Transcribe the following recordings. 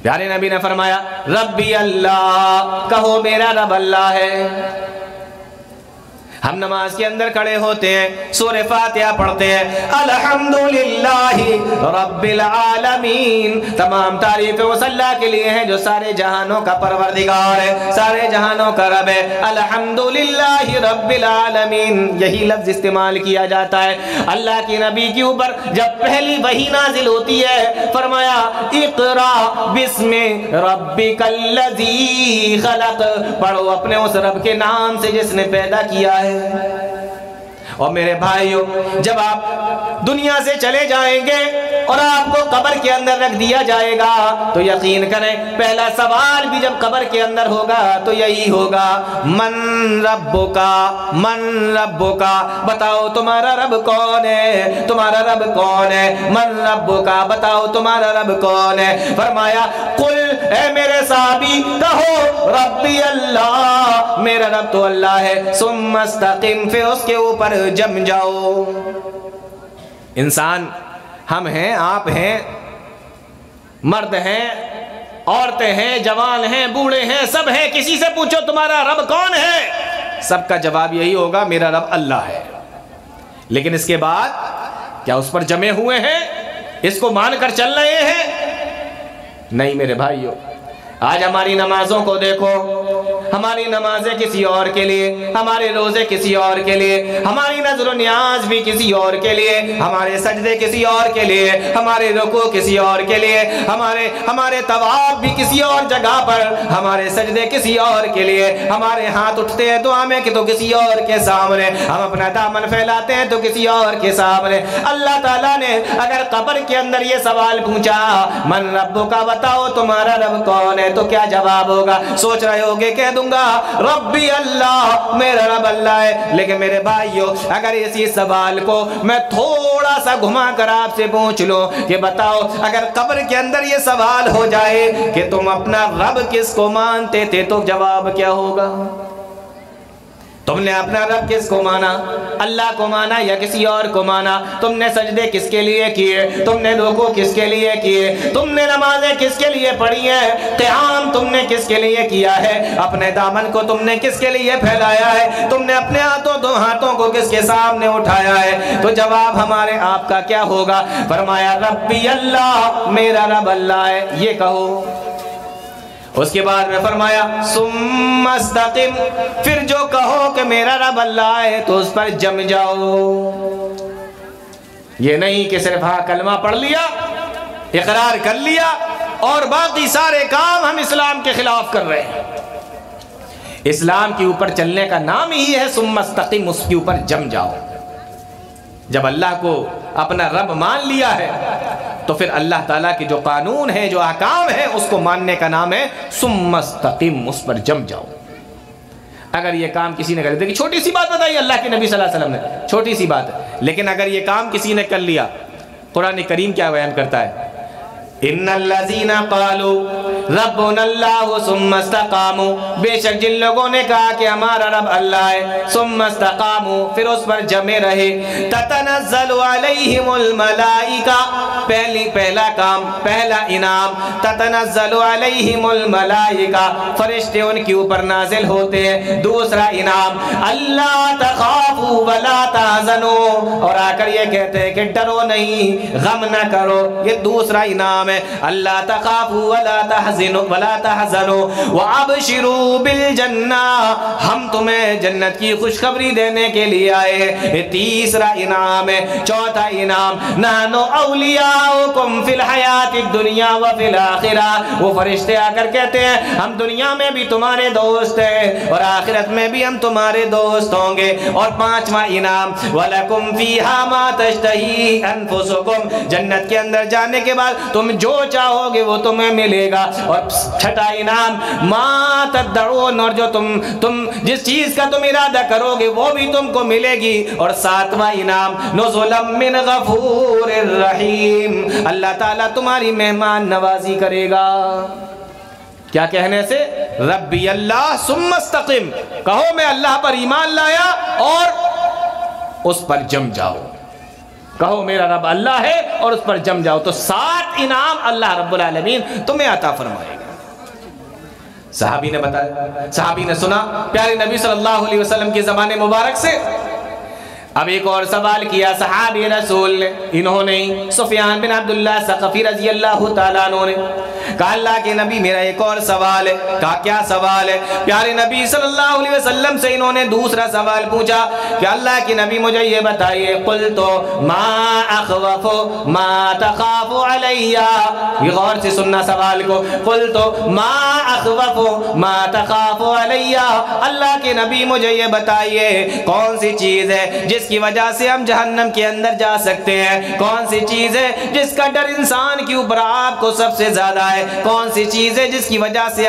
پیارے نبی نے فرمایا ربی اللہ، کہو میرا رب اللہ ہے۔ ہم نماز کے اندر کھڑے ہوتے ہیں، سورہ فاتحہ پڑھتے ہیں، الحمدللہ رب العالمین، تمام تعریفیں اس اللہ کے لیے ہیں جو سارے جہانوں کا پروردگار ہے، سارے جہانوں کا رب ہے۔ الحمدللہ رب العالمین، یہی لفظ استعمال کیا جاتا ہے اللہ کی نبی کے اوپر جب پہلی وحی نازل ہوتی ہے۔ فرمایا اقرا بسم ربک الذی خلق، پڑھو اپنے اس رب کے نام سے جس نے پیدا کیا ہے۔ اور میرے بھائیوں، جب آپ دنیا سے چلے جائیں گے اور آپ کو قبر کے اندر رکھ دیا جائے گا تو یقین کریں پہلا سوال بھی جب قبر کے اندر ہوگا تو یہی ہوگا، من ربکا، من ربکا، بتاؤ تمہارا رب کون ہے، تمہارا رب کون ہے، من ربکا، بتاؤ تمہارا رب کون ہے۔ فرمایا قل، اے میرے صحابی کہو ربی اللہ، میرا رب تو اللہ ہے، ثم استقم، پھر اس کے اوپر جم جاؤ۔ انسان ہم ہیں، آپ ہیں، مرد ہیں، عورتیں ہیں، جوان ہیں، بوڑھے ہیں، سب ہیں، کسی سے پوچھو تمہارا رب کون ہے، سب کا جواب یہی ہوگا میرا رب اللہ ہے۔ لیکن اس کے بعد کیا اس پر جمے ہوئے ہیں، اس کو مان کر چل رہے ہیں؟ نہیں میرے بھائیو، آج ہماری نمازوں کو دیکھو، ہماری نمازیں کسی اور کے لیے، ہمارے روزے کسی اور کے لیے، ہماری نظر و نیاز بھی کسی اور کے لیے، ہمارے سجدے کسی اور کے لیے، ہمارے رکوع کسی اور کے لیے، ہمارے طواف بھی کسی اور جگہ پر، ہمارے سجدے کسی اور کے لیے، ہمارے ہاتھ اٹھتے ہیں دعا میں کہ تو کسی اور کے سامنے، ہم اپنا دامن پھیلاتے ہیں تو کسی اور کے سامنے۔ اللہ تعالیٰ نے اگر قبر کے اندر یہ سوال پوچھا من ربک کا، بتاؤ تمہارا رب کون ہے، تو کیا جواب ہوگا؟ سوچ رہے ہوگے کہہ دوں گا ربی اللہ، میرا رب اللہ ہے۔ لیکن میرے بھائیو، اگر اسی سوال کو میں تھوڑا سا گھما کر آپ سے پوچھ لوں کہ بتاؤ اگر قبر کے اندر یہ سوال ہو جائے کہ تم اپنا رب کس کو مانتے تھے، تو جواب کیا ہوگا؟ تم نے اپنا رب کس کو مانا؟ اللہ کو مانا یا کسی اور کو مانا؟ تم نے سجدے کس کے لیے کیے؟ تم نے رکوع کس کے لیے کیے؟ تم نے نمازیں کس کے لیے پڑھی ہیں؟ قیام تم نے کس کے لیے کیا ہے؟ اپنے دامن کو تم نے کس کے لیے پھیلایا ہے؟ تم نے اپنے ہاتھوں کو کس کے سامنے اٹھایا ہے؟ تو جواب ہمارے آپ کا کیا ہوگا؟ فرمایا ربی اللہ، میرا رب اللہ ہے، یہ کہو۔ اس کے بعد میں فرمایا ثم استقم، پھر جو کہو کہ میرا رب اللہ ہے تو اس پر جم جاؤ۔ یہ نہیں کہ صرف ہاں کلمہ پڑھ لیا، اقرار کر لیا اور باقی سارے کام ہم اسلام کے خلاف کر رہے ہیں۔ اسلام کے اوپر چلنے کا نام ہی ہے ثم استقم، اس کے اوپر جم جاؤ۔ جب اللہ کو اپنا رب مان لیا ہے تو پھر اللہ تعالیٰ کے جو قانون ہے، جو احکام ہے، اس کو ماننے کا نام ہے ثم استقم، اس پر جم جاؤ۔ اگر یہ کام کسی نے کر دیا، چھوٹی سی بات بتائی اللہ کے نبی صلی اللہ علیہ وسلم نے، چھوٹی سی بات ہے، لیکن اگر یہ کام کسی نے کر لیا، قرآن کریم کیا بیان کرتا ہے؟ ان الذین قالوا ربنا اللہ ثم استقاموا، بے شک جن لوگوں نے کہا کہ ہمارا رب اللہ ہے، ثم استقاموا، پھر اس پر جمے رہے، تتنزل علیہم الملائکہ، پہلا کام، پہلا انعام، تتنزل علیہم الملائکہ، فرشتے ان کے اوپر نازل ہوتے ہیں۔ دوسرا انعام اللہ تخافوا ولا تحزنوا، اور آ کر یہ کہتے ہیں کہ ڈرو نہیں، غم نہ کرو، یہ دوسرا انعام ہے، اللہ تخافوا ولا تحزنوا وابشروا بالجنہ، ہم تمہیں جنت کی خوشخبری دینے کے لیے آئے ہیں، یہ تیسرا انعام ہے۔ چوتھا انعام نحن اولیاؤکم فی الحیات الدنیا وفی الآخرہ، وہ فرشتے آ کر کہتے ہیں ہم دنیا میں بھی تمہارے دوست ہیں اور آخرت میں بھی ہم تمہارے دوست ہوں گے۔ اور پانچواں انعام وَلَكُمْ فِيهَا مَا تَشْتَهِي أَنفُسُكُمْ، جنت کے اندر جانے کے بعد تم جو چاہو گے وہ تمہیں ملے گا۔ اور چھٹا انعام ما تدعون، اور جو تم جس چیز کا تم ارادہ کرو گے وہ بھی تم کو ملے گی۔ اور ساتواں انعام نزلا من غفور الرحیم، اللہ تعالیٰ تمہاری مہمان نوازی کرے گا۔ کیا کہنے سے؟ ربی اللہ ثم استقم، کہو میں اللہ پر ایمان لایا اور اس پر جم جاؤ۔ کہو میرا رب اللہ ہے اور اس پر جم جاؤ، تو 7 انعام اللہ رب العالمین تمہیں عطا فرمائے گا۔ صحابی نے بتایا، صحابی نے سنا پیارے نبی صلی اللہ علیہ وسلم کے زبان مبارک سے۔ اب ایک اور سوال کیا صحابی رسول نے، انہوں نے سفیان بن عبداللہ ثقفی رضی اللہ تعالیٰ عنہ نے کہا اللہ کے نبی میرا ایک اور سوال ہے۔ کہا کیا سوال ہے؟ پیارے نبی صلی اللہ علیہ وسلم سے انہوں نے دوسرا سوال پوچھا کہ اللہ کے نبی مجھے یہ بتائیے، قلت ما اخوف ما تخاف علیہ، یہ غور سے سننا سوال کو، قلت ما اخوف ما تخاف علیہ، اللہ کے نبی مجھے یہ بتائیے کون سی چیز ہے جس کی وجہ سے ہم جہنم کے اندر جا سکتے ہیں، کون سی چیز ہے جس کا ڈر انسان کے اوپر آپ کو سب سے زیادہ ہے، کون سی چیز ہے جس کی وجہ سے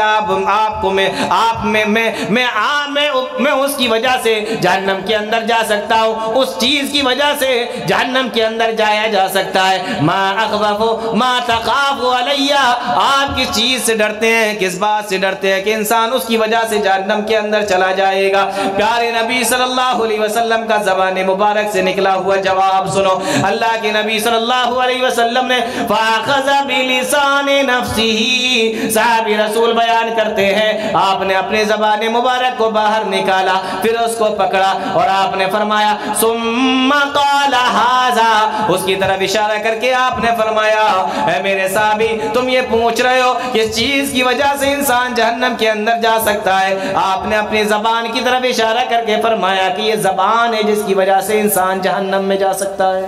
میں اس کی وجہ سے جہنم کے اندر جا سکتا ہوں، اس چیز کی وجہ سے جہنم کے اندر جایا جا سکتا ہے۔ ما اخوف ما تخاف علیہ، آپ کس چیز سے ڈرتے ہیں، کس بات سے ڈرتے ہیں کہ انسان اس کی وجہ سے جہنم کے اندر چلا جائے گا؟ پیارے نبی صلی اللہ علیہ وسلم کا زبان مبارک سے نکلا ہوا جواب سنو۔ اللہ کے نبی صلی اللہ علیہ وسلم نے فاخذ بلسان نفسه، صحابی رسول بیان کرتے ہیں آپ نے اپنے زبان مبارک کو باہر نکالا، پھر اس کو پکڑا اور آپ نے فرمایا ثم قال هذا، اس کی طرف اشارہ کر کے آپ نے فرمایا اے میرے صحابی تم یہ پوچھ رہے ہو کس چیز کی وجہ سے انسان جہنم کے اندر جا سکتا ہے، آپ نے اپنی زبان کی طرف اشارہ کر کے فرمایا کہ یہ زبان ہے جس کی وجہ سے انسان جہنم میں جا سکتا ہے،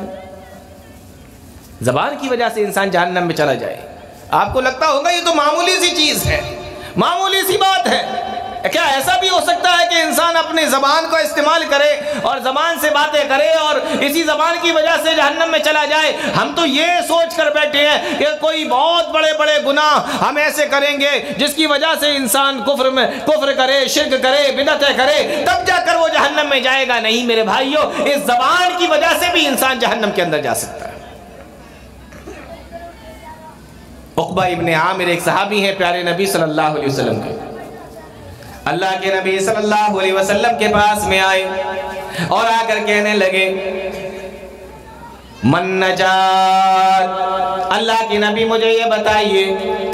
زبان کی وجہ سے انسان جہنم میں چلا جائے۔ آپ کو لگتا ہوگا یہ تو معمولی سی چیز ہے، معمولی سی بات ہے، کیا ایسا بھی ہو سکتا ہے کہ انسان اپنی زبان کو استعمال کرے اور زبان سے باتیں کرے اور اسی زبان کی وجہ سے جہنم میں چلا جائے؟ ہم تو یہ سوچ کر بیٹھے ہیں کہ کوئی بہت بڑے بڑے گناہ ہم ایسے کریں گے جس کی وجہ سے انسان کفر کرے، شرک کرے، بدعتیں کرے، تب جا کر وہ جہنم میں جائے گا۔ نہیں میرے بھائیوں، اس زبان کی وجہ سے بھی انسان جہنم کے اندر جا سکتا ہے۔ عقبہ ابن عامر ایک صحابی ہیں پیارے نبی صلی اللہ علیہ وسلم کے، اللہ کے نبی صلی اللہ علیہ وسلم کے پاس میں آئے اور آ کر کہنے لگے من نجات، اللہ کے نبی مجھے یہ بتائیے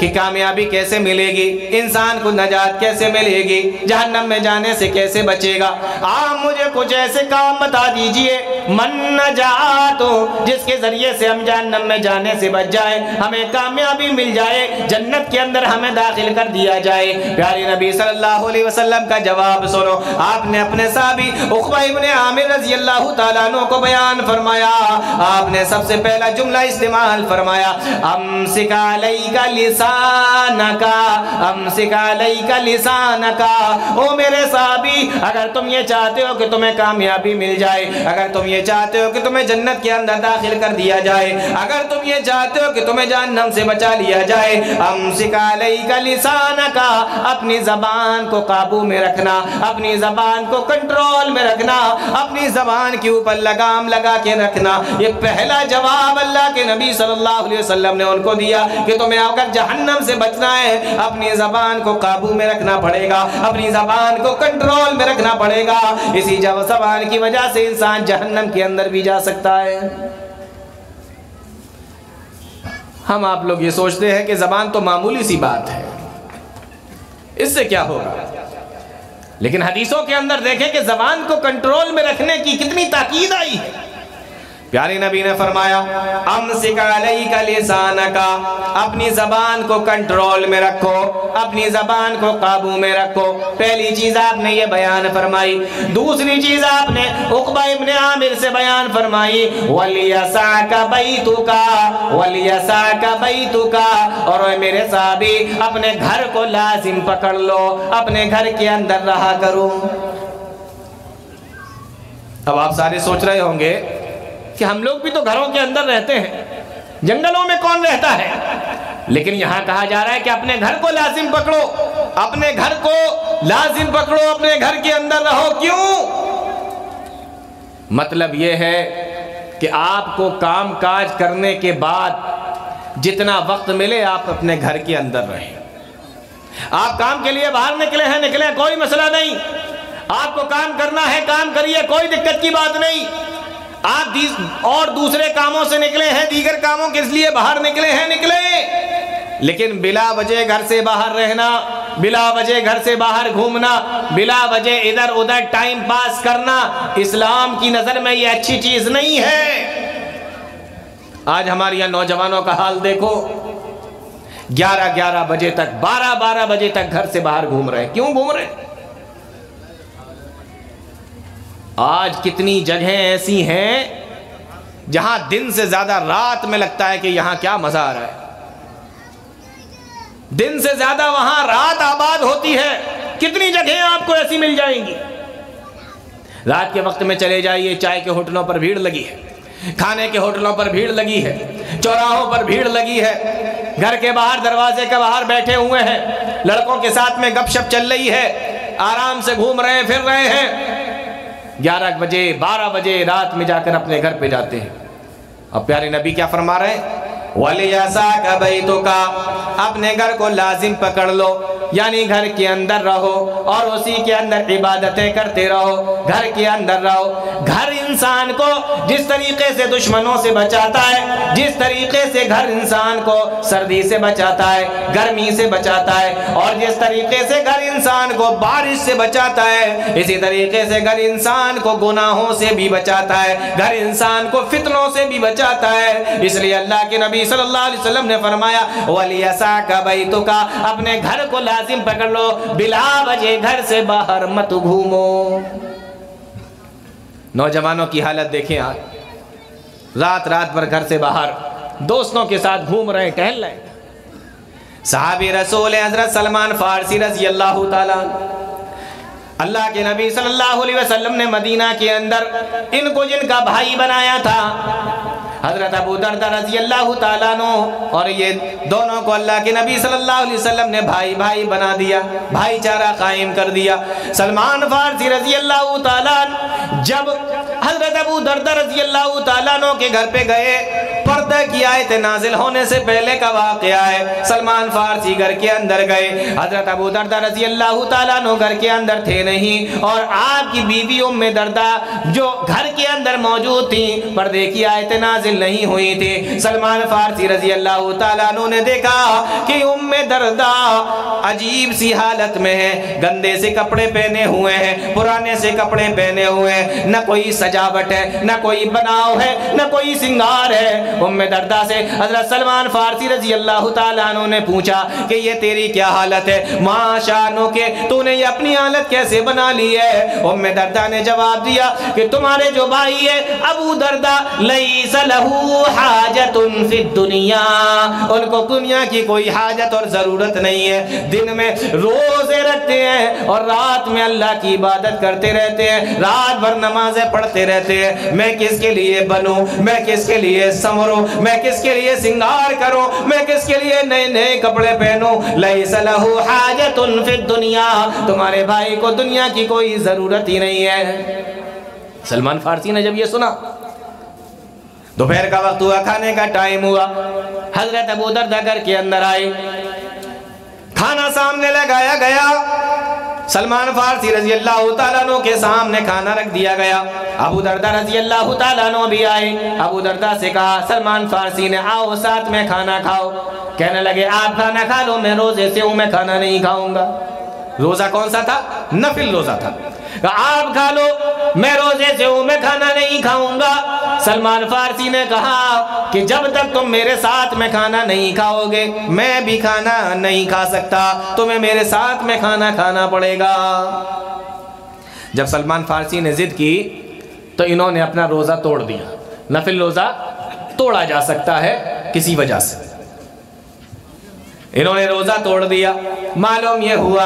کہ کامیابی کیسے ملے گی، انسان کو نجات کیسے ملے گی، جہنم میں جانے سے کیسے بچے گا؟ آپ مجھے کچھ ایسے کام بتا دیجئے من نجات جس کے ذریعے سے ہم جہنم میں جانے سے بچ جائے، ہمیں کامیابی مل جائے، جنت کے اندر ہمیں داخل کر دیا جائے۔ پیارے نبی صلی اللہ علیہ وسلم کا جواب سنو، آپ نے اپنے صحابی عقبہ ابن عامر رضی اللہ تعالیٰ عنہ کو بیان فرمایا، آپ نے سب سے پہلا جملہ استعمال فرمایا امسک علیک لسانک، امسک علیک لسانک، او میرے صحابی اگر تم یہ چاہتے ہو کہ تمہیں کامیابی مل جائے، اگر تم یہ چاہتے ہو کہ تمہیں جنت کے اندر داخل کر دیا جائے، اگر تم یہ چاہتے ہو کہ تمہیں جہنم سے بچا لیا جائے، امسک علیک لسانک، اپنی زبان کو قابو میں رکھنا، اپنی زبان کو کنٹرول میں رکھنا، اپنی زبان کے اوپر لگام لگا کے رکھنا۔ یہ پہلا جواب اللہ کے نبی صلی اللہ علیہ وسلم نے ان کو دیا کہ تمہیں اگر جہنم سے بچنا ہے اپنی زبان کو قابو میں رکھنا پڑے گا، اپنی زبان کو کنٹرول میں رکھنا پڑے گا، اسی زبان کی وجہ سے انسان جہنم کے اندر بھی جا سکتا ہے۔ ہم آپ لوگ یہ سوچتے ہیں کہ زبان تو معمولی سی بات ہے، اس سے کیا ہوگا، لیکن حدیثوں کے اندر دیکھیں کہ زبان کو کنٹرول میں رکھنے کی کتنی تاکید آئی ہے۔ پیارے نبی نے فرمایا امسک علیک لسانک، اپنی زبان کو کنٹرول میں رکھو، اپنی زبان کو قابو میں رکھو۔ پہلی چیز آپ نے یہ بیان فرمائی۔ دوسری چیز آپ نے عقبہ ابن عامر سے بیان فرمائی وَلْيَسَعْكَ بَيْتُكَ وَلْيَسَعْكَ بَيْتُكَ، اور اے میرے صحابی اپنے گھر کو لازم پکڑ لو، اپنے گھر کے اندر رہا کرو۔ اب آپ سارے سوچ رہے ہوں گے کہ ہم لوگ بھی تو گھروں کے اندر رہتے ہیں، جنگلوں میں کون رہتا ہے؟ لیکن یہاں کہا جا رہا ہے کہ اپنے گھر کو لازم پکڑو، اپنے گھر کو لازم پکڑو، اپنے گھر کے اندر رہو۔ کیوں؟ مطلب یہ ہے کہ آپ کو کام کاج کرنے کے بعد جتنا وقت ملے آپ اپنے گھر کے اندر رہیں۔ آپ کام کے لیے باہر نکلیں، کوئی مسئلہ نہیں، آپ کو کام کرنا ہے کام کریے، کوئی دقت کی بات نہیں۔ آپ اور دوسرے کاموں سے نکلے ہیں، دیگر کاموں کس لیے باہر نکلے ہیں، نکلے، لیکن بلا وجہ گھر سے باہر رہنا، بلا وجہ گھر سے باہر گھومنا، بلا وجہ ادھر ادھر ٹائم پاس کرنا اسلام کی نظر میں یہ اچھی چیز نہیں ہے۔ آج ہمارے یہاں نوجوانوں کا حال دیکھو، 11 بجے تک، 12 بجے تک گھر سے باہر گھوم رہے ہیں۔ کیوں گھوم رہے ہیں؟ آج کتنی جگہیں ایسی ہیں جہاں دن سے زیادہ رات میں لگتا ہے کہ یہاں کیا مزہ آ رہا ہے، دن سے زیادہ وہاں رات آباد ہوتی ہے۔ کتنی جگہیں آپ کو ایسی مل جائیں گی۔ رات کے وقت میں چلے جائیے، چائے کے ہوٹلوں پر بھیڑ لگی ہے، کھانے کے ہوٹلوں پر بھیڑ لگی ہے، چوراہوں پر بھیڑ لگی ہے، گھر کے باہر دروازے کے باہر بیٹھے ہوئے ہیں، لڑکوں کے ساتھ میں گپ شپ چل رہی ہے، آرام سے گھوم رہے ہیں، پھر رہے ہیں۔ 11 بجے 12 بجے رات میں جا کر اپنے گھر پہ جاتے ہیں۔ اب پیارے نبی کیا فرما رہے ہیں؟ وَلِيَسَاكَ بَيْتُكَ، اپنے گھر کو لازم پکڑ لو، یعنی گھر کے اندر رہو اور اسی کے اندر عبادتیں کرتے رہو، گھر کے اندر رہو۔ گھر انسان کو جس طریقے سے دشمنوں سے بچاتا ہے، جس طریقے سے گھر انسان کو سردی سے بچاتا ہے، گرمی سے بچاتا ہے، اور جس طریقے سے گھر انسان کو بارش سے بچاتا ہے، اسی طریقے سے گھر انسان کو گناہوں سے بھی بچاتا ہے، گھر انسان کو فتنوں سے بھی بچاتا ہے۔ اس لیے اللہ کے نبی صلی اللہ علیہ وسلم نے فرمایا وَلِيَسَاكَ بَيْتُكَ، اپنے گھر کو لازم پکڑ لو، بلا وجہ گھر سے باہر مت گھومو۔ نوجوانوں کی حالت دیکھیں، آج رات بھر گھر سے باہر دوستوں کے ساتھ گھوم رہے ہیں، ٹہل رہے ہیں۔ صحابی رسول حضرت سلمان فارسی رضی اللہ تعالیٰ، اللہ کے نبی صلی اللہ علیہ وسلم نے مدینہ کے اندر ان کو جن کا بھائی بنایا تھا، حضرت ابو دردہ رضی اللہ تعالیٰ عنہ، اور یہ دونوں کو اللہ کے نبی صلی اللہ علیہ وسلم نے بھائی بنا دیا، بھائی چارہ قائم کر دیا۔ سلمان فارسی رضی اللہ تعالیٰ عنہ جب حضرت ابو دردہ رضی اللہ تعالیٰ عنہ کے گھر پہ گئے، پردہ کی آیت نازل ہونے سے پہلے کا واقعہ ہے، سلمان فارسی گھر کے اندر گئے، حضرت ابو دردہ رضی اللہ تعالیٰ عنہ گھر کے اندر تھے نہیں، اور آپ کی بیوی ام دردہ جو گھر کے اندر موجود تھی، پردے کی آیت نازل نہیں ہوئی تھی۔ سلمان فارسی رضی اللہ تعالیٰ عنہ نے دیکھا کہ ام دردہ عجیب سی حالت میں ہے، گندے سے کپڑے پہنے ہوئے ہیں، پرانے سے کپڑے پہنے ہوئے ہیں، نہ کوئی سجاوٹ ہے، نہ کوئی بناؤ ہے، نہ کوئی سنگار ہے۔ ام دردہ سے حضرت سلمان فارسی رضی اللہ تعالیٰ عنہ نے پوچھا کہ یہ تیری کیا حالت ہے، ماشاءاللہ کہ تو نے یہ اپنی حالت کیسے بنا لی ہے؟ ام دردہ نے جواب دیا کہ تمہارے جو بھائی ہے ابو دردہ لیس لہ حاجت فی الدنیا، ان کو دنیا کی کوئی حاجت اور ضرورت نہیں ہے، دن میں روزے رکھتے ہیں اور رات میں اللہ کی عبادت کرتے رہتے ہیں، رات بھر نمازیں پڑھتے رہتے ہیں۔ میں کس کے لیے بنوں، میں کس کے لیے سنوروں، میں کس کے لیے سنگار کروں، میں کس کے لیے نئے نئے کپڑے پہنوں؟ لیس لہ حاجت فی الدنیا، تمہارے بھائی کو دنیا کی کوئی ضرورت ہی نہیں ہے۔ سلمان فارسی نے جب یہ سنا، دوپہر کا وقت ہوا، کھانے کا ٹائم ہوا، حضرت ابو دردہ گھر کے اندر آئے، کھانا سامنے لگایا گیا، سلمان فارسی رضی اللہ تعالیٰ عنہ کے سامنے کھانا رکھ دیا گیا، ابو دردہ رضی اللہ تعالیٰ عنہ بھی آئے، ابو دردہ سے کہا، سلمان فارسی نے آؤ ساتھ میں کھانا کھاؤ، کہنے لگے آپ کھانا کھا لو، میں روزے سے ہوں، میں کھانا نہیں کھاؤں گا۔ روزہ کون سا تھا؟ نفل روزہ تھا۔ آپ کھا لو، میں روزے سے ہوں، میں کھانا نہیں کھاؤں گا۔ سلمان فارسی نے کہا کہ جب تک تم میرے ساتھ میں کھانا نہیں کھاؤ گے میں بھی کھانا نہیں کھا سکتا، تمہیں میرے ساتھ میں کھانا کھانا پڑے گا۔ جب سلمان فارسی نے ضد کی تو انہوں نے اپنا روزہ توڑ دیا۔ نفل روزہ توڑا جا سکتا ہے کسی وجہ سے، انہوں نے روزہ توڑ دیا۔ معلوم یہ ہوا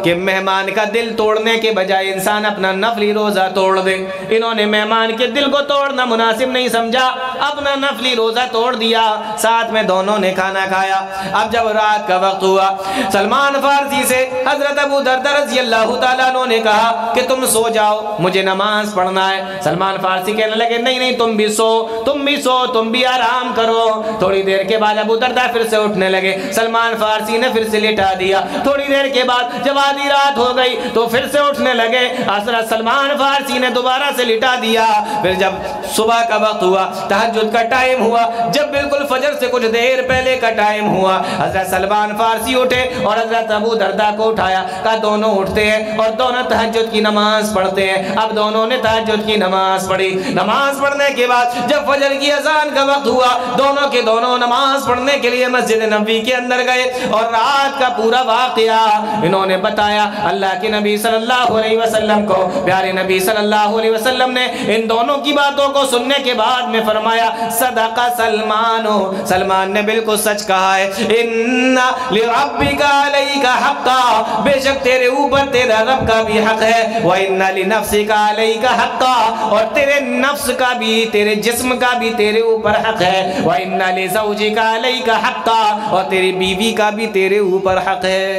کہ مہمان کا دل توڑنے کے بجائے انسان اپنا نفلی روزہ توڑ دے، انہوں نے مہمان کے دل کو توڑنا مناسب نہیں سمجھا، اپنا نفلی روزہ توڑ دیا، ساتھ میں دونوں نے کھانا کھایا۔ اب جب رات کا وقت ہوا، سلمان فارسی سے حضرت ابو دردہ رضی اللہ تعالیٰ عنہ نے کہا کہ تم سو جاؤ، مجھے نماز پڑھنا ہے۔ سلمان فارسی کہنے لگے نہیں تم بھی سو، تم بھی آرام کرو۔ تھوڑی دیر کے بعد ابو دردہ پھر سے اٹھنے لگے، سلمان فارسی نے پھر سے لٹا دیا۔ تھوڑی دیر کے بعد جب آدھی رات ہو گئی تو پھر سے اٹھنے لگے، حضرت سلمان فارسی نے دوبارہ سے لٹا دیا۔ پھر جب صبح کا وقت ہوا، تہجد کا ٹائم ہوا، جب بالکل فجر سے کچھ دیر پہلے کا ٹائم ہوا، حضرت سلمان فارسی اٹھے اور حضرت ابو درداء کو اٹھایا، کہا دونوں اٹھتے ہیں اور دونوں تہجد کی نماز پڑھتے ہیں۔ اب دونوں نے تہجد کی نماز پڑھی، نماز پڑھنے کے بعد جب فجر کی اذان کا وقت ہوا، دونوں کے دونوں نماز پڑھنے کے لیے مسجد نبوی کے اندر گئے اور رات کا پورا واقعہ انہوں نے بتایا اللہ کے نبی صلی اللہ علیہ وسلم کو۔ پیارے نبی صلی اللہ علیہ وسلم نے ان دونوں کی باتوں کو سننے کے بعد میں فرمایا صدق سلمان، سلمان نے بالکل سچ کہا ہے، ان لربک علیک حقا، بے شک تیرے اوپر تیرا رب کا بھی حق ہے، وان لنفسک علیک حقا، اور تیرے نفس کا بھی، تیرے جسم کا بھی تیرے اوپر حق ہے، وان لزوجک علیک حقا، اور تیری بیوی کا بھی تیرے اوپر حق ہے۔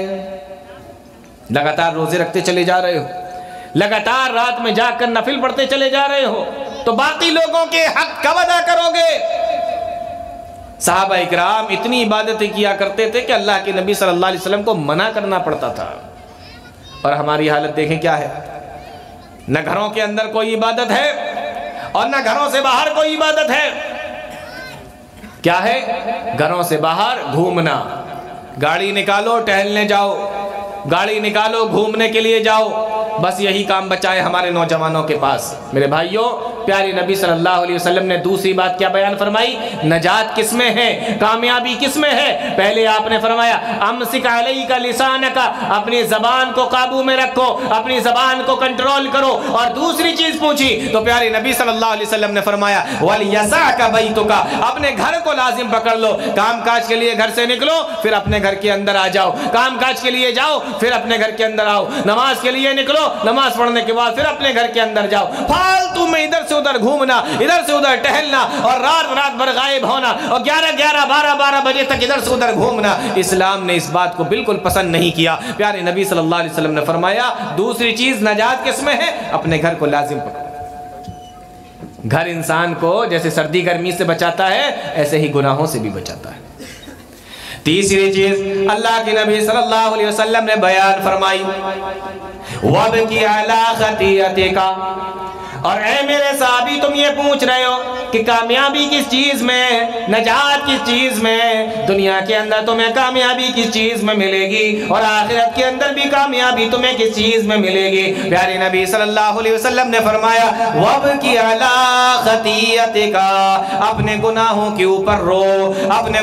لگاتار روزے رکھتے چلے جا رہے ہو، لگاتار رات میں جا کر نفل پڑھتے چلے جا رہے ہو، تو باقی لوگوں کے حق کب ادا کرو گے؟ صحابہ اکرام اتنی عبادتیں کیا کرتے تھے کہ اللہ کے نبی صلی اللہ علیہ وسلم کو منع کرنا پڑتا تھا، اور ہماری حالت دیکھیں کیا ہے۔ نہ گھروں کے اندر کوئی عبادت ہے اور نہ گھروں سے باہر کوئی عبادت ہے۔ کیا ہے؟ گھروں سے باہر گھومنا، گاڑی نکالو ٹہلنے جاؤ، گاڑی نکالو گھومنے کے لیے جاؤ، بس یہی کام بچائے ہمارے نوجوانوں کے پاس۔ میرے بھائیوں، پیارے نبی صلی اللہ علیہ وسلم نے دوسری بات کیا بیان فرمائی؟ نجات کس میں ہے، کامیابی کس میں ہے؟ پہلے آپ نے فرمایا امسک علیک لسانک، اپنی زبان کو قابو میں رکھو، اپنی زبان کو کنٹرول کرو، اور دوسری چیز پوچھی تو پیارے نبی صلی اللہ علیہ وسلم نے فرمایا ولیسعک بیتک، اپنے گھر کو لازم پکڑ لو، کام کاج کے لیے گھر سے نکلو پھر اپنے گھر کے اندر آ جاؤ، کام کاج کے لیے جاؤ پھر اپنے گھر کے اندر آؤ، نماز کے لیے نکلو، نماز پڑھنے کے بعد پھر اپنے گھر کے اندر جاؤ۔ فالتو میں ادھر سے ادھر گھومنا، ادھر سے ادھر ٹہلنا، اور رات بھر غائب ہونا، اور 11 بجے تک ادھر سے ادھر گھومنا، اسلام نے اس بات کو بالکل پسند نہیں کیا۔ پیارے نبی صلی اللہ علیہ وسلم نے فرمایا دوسری چیز نجات کس میں ہے؟ اپنے گھر کو لازم پکڑو۔ گھر انسان کو جیسے سردی گرمی سے بچاتا ہے ایسے ہی گناہوں سے بھی بچاتا ہے۔ تیسری چیز اللہ کے نبی صلی اللہ علیہ وسلم نے بیان فرمائی وَابْكِ عَلَىٰ خَطِيئَتِكَ، اور اے میرے صحابی تم یہ پوچھ رہے ہو کہ کامیابی کس چیز میں، نجات کس چیز میں، دنیا کے اندر تمہیں کامیابی کس چیز میں ملے گی اور آخرت کے اندر بھی کامیابی تمہیں کس چیز میں ملے گی؟ پیارے نبی صلی اللہ علیہ وسلم نے فرمایا وَابْكِ عَلَىٰ خَطِيئَتِكَ، اپنے گناہوں کے اوپر رو، اپنے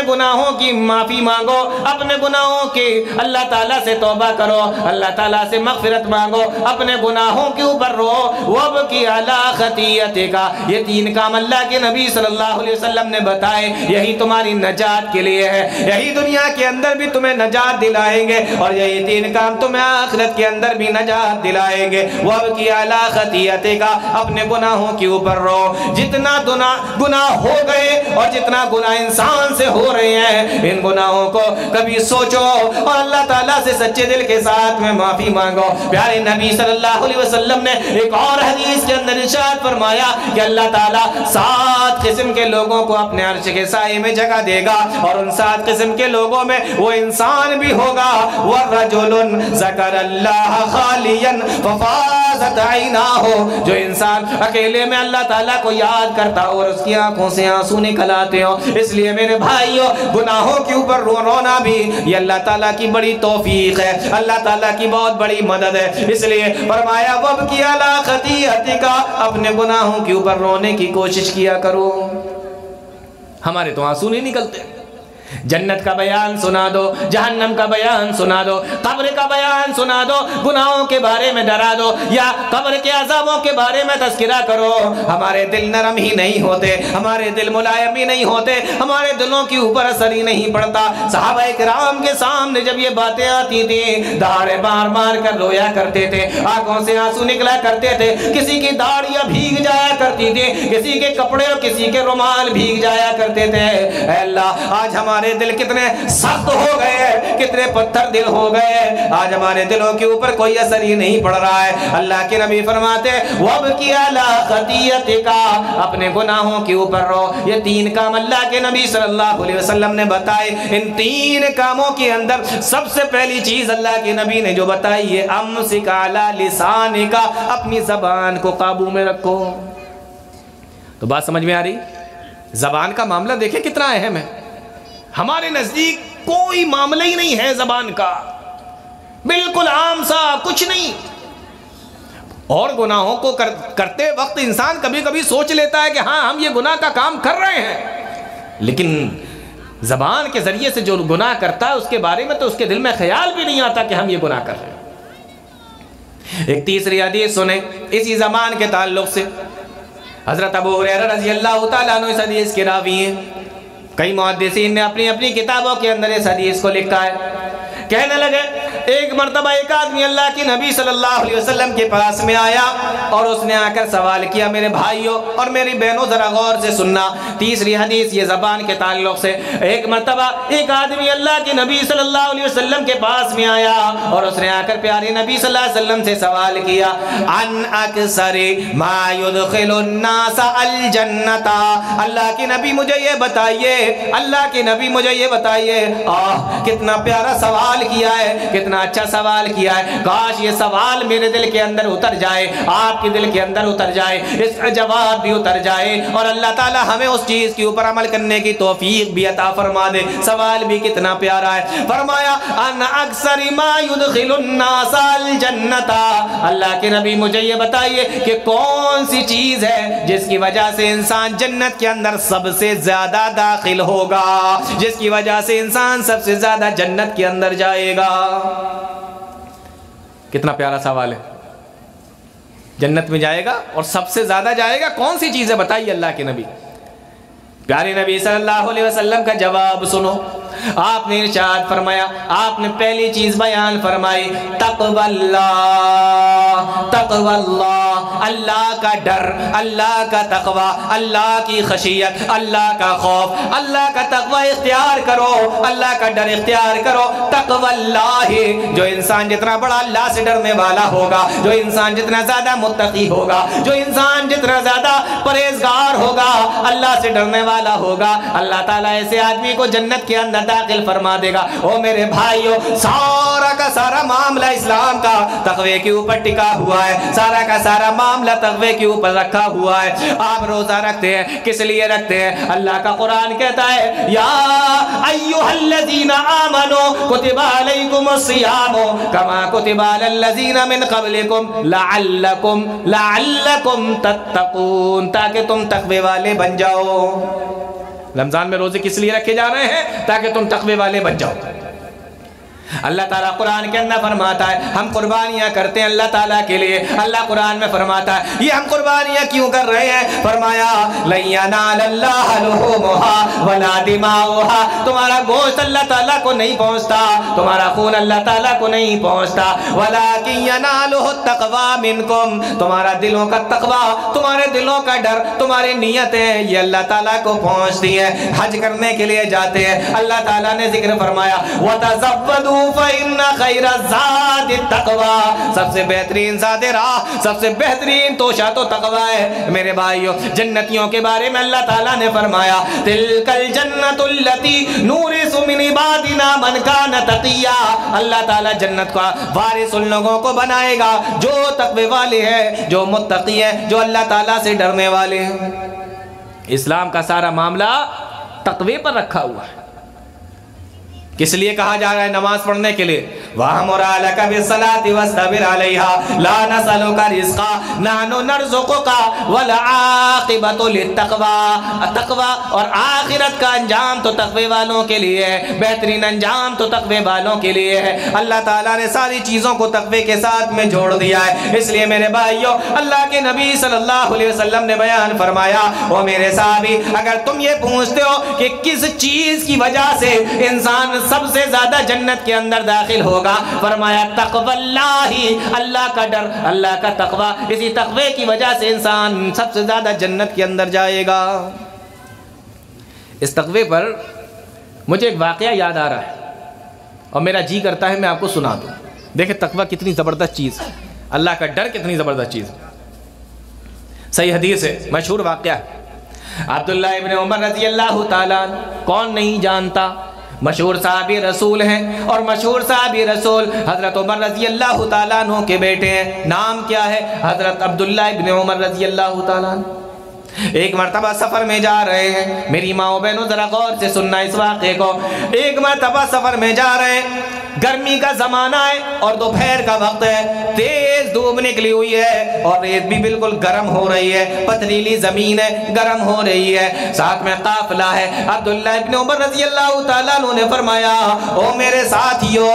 گناہوں کی معافی مانگو، اپنے گناہوں کی اللہ تعالیٰ سے توبہ کرو، اللہ تعالیٰ سے مغفرت مانگو، اپنے گناہوں کے اوپر وَابْكِ عَلَىٰ خَطِيئَتِكَ، یہ تین کام اللہ کے نبی صلی اللہ علیہ وسلم نے بتائے، یہی تمہاری نجات کے لیے ہے، یہی دنیا کے اندر بھی تمہیں نجات دلائیں گے، اور یہی تین کام تمہیں آخرت کے اندر بھی نجات دلائیں گے۔ وَابْكِ عَلَىٰ خَطِيئَتِكَ، اپنے گناہوں کے اوپر رو، جتنا گناہ ہو گئے اور جتنا گناہ انسان سے ہو رہے ہیں ان گناہوں کو کبھی سوچو اور اللہ تعالیٰ سے سچے دل کے ساتھ میں معافی مانگو۔ پیارے نبی صلی اللہ علیہ وسلم نے ایک اور حدیث کے اندر ارشاد فرمایا کہ اللہ تعالیٰ 7 قسم کے لوگوں کو اپنے عرش کے سائے میں جگہ دے گا، اور ان 7 قسم کے لوگوں میں وہ انسان بھی ہوگا وَرَجُلٌ ذَكَرَ اللَّهَ خَالِيًا فَفَاضَتْ عَيْنَاهُ، جو انسان اکیلے میں اللہ تعالیٰ کو یاد کرتا اور اس کی آنکھوں سے آنسو نکل آتے ہو۔ اس لیے میرے بھائیوں گناہوں کے اوپر رونا بھی یہ اللہ تعالیٰ کی بڑی توفیق ہے، اللہ تعالیٰ کی بہت بڑی مدد ہے۔ اس لیے فرمایا وَابْكِ عَلَىٰ خَطِيئَتِكَ، اپنے گناہوں کے اوپر رونے کی کوشش کیا کرو۔ ہمارے تو آنسو نہیں نکلتے۔ جنت کا بیان سنا دو، جہنم کا بیان سنا دو، قبر کا بیان سنا دو، گناہوں کے بارے میں ڈرا دو، یا قبر کے عذابوں کے بارے میں تذکرہ کرو، ہمارے دل نرم ہی نہیں ہوتے، ہمارے دل ملائم ہی نہیں ہوتے، ہمارے دلوں کے اوپر اثر ہی نہیں پڑتا۔ صحابہ کرام کے سامنے جب یہ باتیں آتی تھیں دھاڑے مار مار کر رویا کرتے تھے، آنکھوں سے آنسو نکلا کرتے تھے، کسی کی داڑیاں بھیگ جایا کرتی تھی، کسی کے کپڑے اور کسی کے رومال بھیگ جایا کرتے تھے۔ اے اللہ آج ہمارے دل کتنے سخت ہو گئے، کتنے پتھر دل ہو گئے، آج ہمارے دلوں کے اوپر کوئی اثر ہی نہیں پڑ رہا ہے۔ اللہ کے نبی فرماتے وَابْكِ عَلَىٰ خَطِيئَتِكَ، اپنے گناہوں کے اوپر رو۔ یہ 3 کام اللہ کے نبی صلی اللہ علیہ وسلم نے بتائے۔ ان 3 کاموں کے اندر سب سے پہلی چیز اللہ کے نبی نے جو بتائی ہے امسک علی لسانک، اپنی زبان کو قابو میں رکھو۔ تو بات سمجھ میں آ رہی؟ زبان کا معاملہ دیکھیں کتنا اہم ہے. ہمارے نزدیک کوئی معاملہ ہی نہیں ہے زبان کا، بالکل عام سا کچھ نہیں. اور گناہوں کو کرتے وقت انسان کبھی کبھی سوچ لیتا ہے کہ ہاں ہم یہ گناہ کا کام کر رہے ہیں، لیکن زبان کے ذریعے سے جو گناہ کرتا ہے اس کے بارے میں تو اس کے دل میں خیال بھی نہیں آتا کہ ہم یہ گناہ کر رہے ہیں. ایک تیسری حدیث سنیں اسی زبان کے تعلق سے. حضرت ابو ہریرہ رضی اللہ تعالیٰ عنہ اس حدیث کے راوی ہیں. کئی محدثین نے اپنی اپنی کتابوں کے اندر اس حدیث کو لکھا ہے. کہنے لگے ایک مرتبہ ایک آدمی اللہ کی نبی صلی اللہ علیہ وسلم کے پاس میں آیا اور اس نے آ کر سوال کیا. میرے بھائیوں اور میری بہنوں ذرا غور سے سننا. تیسری حدیث یہ زبان کے تعلق سے. ایک مرتبہ ایک آدمی اللہ کے نبی صلی اللہ علیہ وسلم کے پاس میں آیا اور اس نے آ کر پیارے نبی صلی اللہ علیہ وسلم سے سوال کیا عن اکثر ما يدخل الناس الجنت. اللہ کے نبی مجھے یہ بتائیے، اللہ کے نبی مجھے یہ بتائیے. کتنا پیارا سوال کیا ہے، کتنا اچھا سوال کیا ہے. کاش یہ سوال میرے دل کے اندر اتر جائے، آپ کے دل کے اندر اتر جائے، اس کا جواب بھی اتر جائے اور اللہ تعالی ہمیں اس چیز کے اوپر عمل کرنے کی توفیق بھی عطا فرما دے. سوال بھی کتنا پیارا ہے. فرمایا ان اکثر ما يدخل الناس الجنت. اللہ کے نبی مجھے یہ بتائیے کہ کون سی چیز ہے جس کی وجہ سے انسان جنت کے اندر سب سے زیادہ داخل ہوگا، جس کی وجہ سے انسان سب سے زیادہ جنت کے اندر جائے گا. کتنا پیارا سوال ہے. جنت میں جائے گا اور سب سے زیادہ جائے گا، کون سی چیز ہے بتائیے اللہ کے نبی. پیارے نبی صلی اللہ علیہ وسلم کا جواب سنو. آپ نے ارشاد فرمایا، آپ نے پہلی چیز بیان فرمائی تقوی اللہ. تقوی اللہ، اللہ کا ڈر، اللہ کا تقوی، اللہ کی خشیت، اللہ کا خوف. اللہ کا تقوی اختیار کرو، اللہ کا ڈر اختیار کرو. تقوی اللہ، جو انسان جتنا بڑا اللہ سے ڈرنے والا ہوگا، جو انسان جتنا زیادہ متقی ہوگا، جو انسان جتنا زیادہ پرہیزگار ہوگا، اللہ سے ڈرنے والا ہوگا، اللہ تعالیٰ ایسے آدمی کو جنت کے اندر داخل فرما دے گا. او میرے بھائیو، سارا کا سارا معاملہ اسلام کا تقوی کے اوپر ٹکا ہوا ہے. سارا کا سارا معاملہ تقوی کے اوپر رکھا ہوا ہے. آپ روزہ رکھتے ہیں، کس لیے رکھتے ہیں؟ اللہ کا قرآن کہتا ہے یا ایھا الذین آمنوا کتب علیکم الصیام کما کتب علی الذین من قبلکم لعلکم تتقون، تاکہ تم تقوی والے بن جاؤ. رمضان میں روزے کس لیے رکھے جا رہے ہیں؟ تاکہ تم تقوی والے بن جاؤ. اللہ تعالیٰ قرآن کے اندر فرماتا ہے ہم قربانیاں کرتے ہیں اللہ تعالیٰ کے لیے. اللہ قرآن میں فرماتا ہے یہ ہم قربانیاں کیوں کر رہے ہیں؟ فرمایا لن ینال اللہ لحومها ولا دماؤها، تمہارا گوشت اللہ تعالیٰ کو نہیں پہنچتا، تمہارا خون اللہ تعالیٰ کو نہیں پہنچتا. ولکن ینالہ التقوی منکم، تمہارا دلوں کا تقوی، تمہارے دلوں کا ڈر، تمہاری نیتیں یہ اللہ تعالیٰ کو پہنچتی ہیں. حج کرنے کے لیے جاتے ہیں، اللہ تعالیٰ نے ذکر فرمایا وتزودوا فإن خیر الزاد التقوی، سب سے بہترین زاد راہ، سب سے بہترین توشہ تو تقوی ہے. میرے بھائیو، جنتیوں کے بارے میں اللہ تعالیٰ نے فرمایا تلک الجنت التی نورث من عبادنا من کان تقیا. اللہ تعالیٰ جنت کا وارث ان لوگوں کو بنائے گا جو تقوی والے ہیں، جو متقی ہیں، جو اللہ تعالیٰ سے ڈرنے والے ہیں. اسلام کا سارا معاملہ تقوی پر رکھا ہوا ہے. کس لیے کہا جا رہا ہے نماز پڑھنے کے لیے وَأَمُرْ أَهْلَكَ بِالصَّلَاةِ وَاصْطَبِرْ عَلَيْهَا لَا نَسْأَلُكَ رِزْقًا نَحْنُ نَرْزُقُكَ وَالْعَاقِبَةُ لِلتَّقْوَىٰ. تقوی اور آخرت کا انجام تو تقوی والوں کے لیے ہے، بہترین انجام تو تقوی والوں کے لیے ہے. اللہ تعالیٰ نے ساری چیزوں کو تقوی کے ساتھ میں جوڑ دیا ہے. اس لیے میرے بھائیو، اللہ کے نبی صلی اللہ علیہ وسلم نے بیان فرمایا او میرے صحابی، اگر تم یہ پوچھتے ہو کہ کس چیز کی وجہ سے انسان سب سے زیادہ جنت کے اندر داخل ہوگا، فرمایا تقوی اللہ، اللہ کا ڈر، اللہ کا تقوی. اسی تقوی کی وجہ سے انسان سب سے زیادہ جنت کے اندر جائے گا. اس تقوی پر مجھے ایک واقعہ یاد آ رہا ہے اور میرا جی کرتا ہے میں آپ کو سنا دوں. دیکھیں تقوی کتنی زبردست چیز ہے، اللہ کا ڈر کتنی زبردست چیز ہے. صحیح حدیث ہے، مشہور واقعہ ہے. عبداللہ ابن عمر رضی اللہ تعالیٰ، کون نہیں جانتا، مشہور صحابی رسول ہیں. اور مشہور صحابی رسول حضرت عمر رضی اللہ تعالیٰ عنہ کے بیٹے ہیں. نام کیا ہے؟ حضرت عبداللہ ابن عمر رضی اللہ تعالیٰ عنہ. ایک مرتبہ سفر میں جا رہے ہیں، میری ماں و بہنوں ذرا غور سے سننا اس واقعے کو. ایک مرتبہ سفر میں جا رہے ہیں، گرمی کا زمانہ ہے اور دوپہر کا وقت ہے، تیز دھوپ نکلی ہوئی ہے اور ریت بھی بالکل گرم ہو رہی ہے، پتھریلی زمین ہے، گرم ہو رہی ہے، ساتھ میں قافلہ ہے. عبداللہ ابن عمر رضی اللہ تعالیٰ عنہ نے فرمایا، او میرے ساتھیو،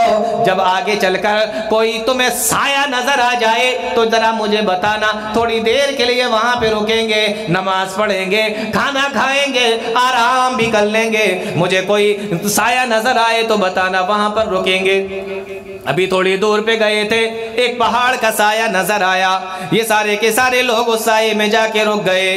جب آگے چل کر کوئی تمہیں سایہ نظر آ جائے تو ذرا مجھے بتانا، تھوڑی دیر کے لیے وہاں پہ رکیں گے، نماز پڑھیں گے، کھانا کھائیں گے، آرام بھی کر لیں گے، مجھے کوئی سایہ نظر آئے تو بتانا، وہاں پر رکیں گے. ابھی تھوڑی دور پہ گئے تھے، ایک پہاڑ کا سایہ نظر آیا، یہ سارے کے سارے لوگ اس سائے میں جا کے رک گئے،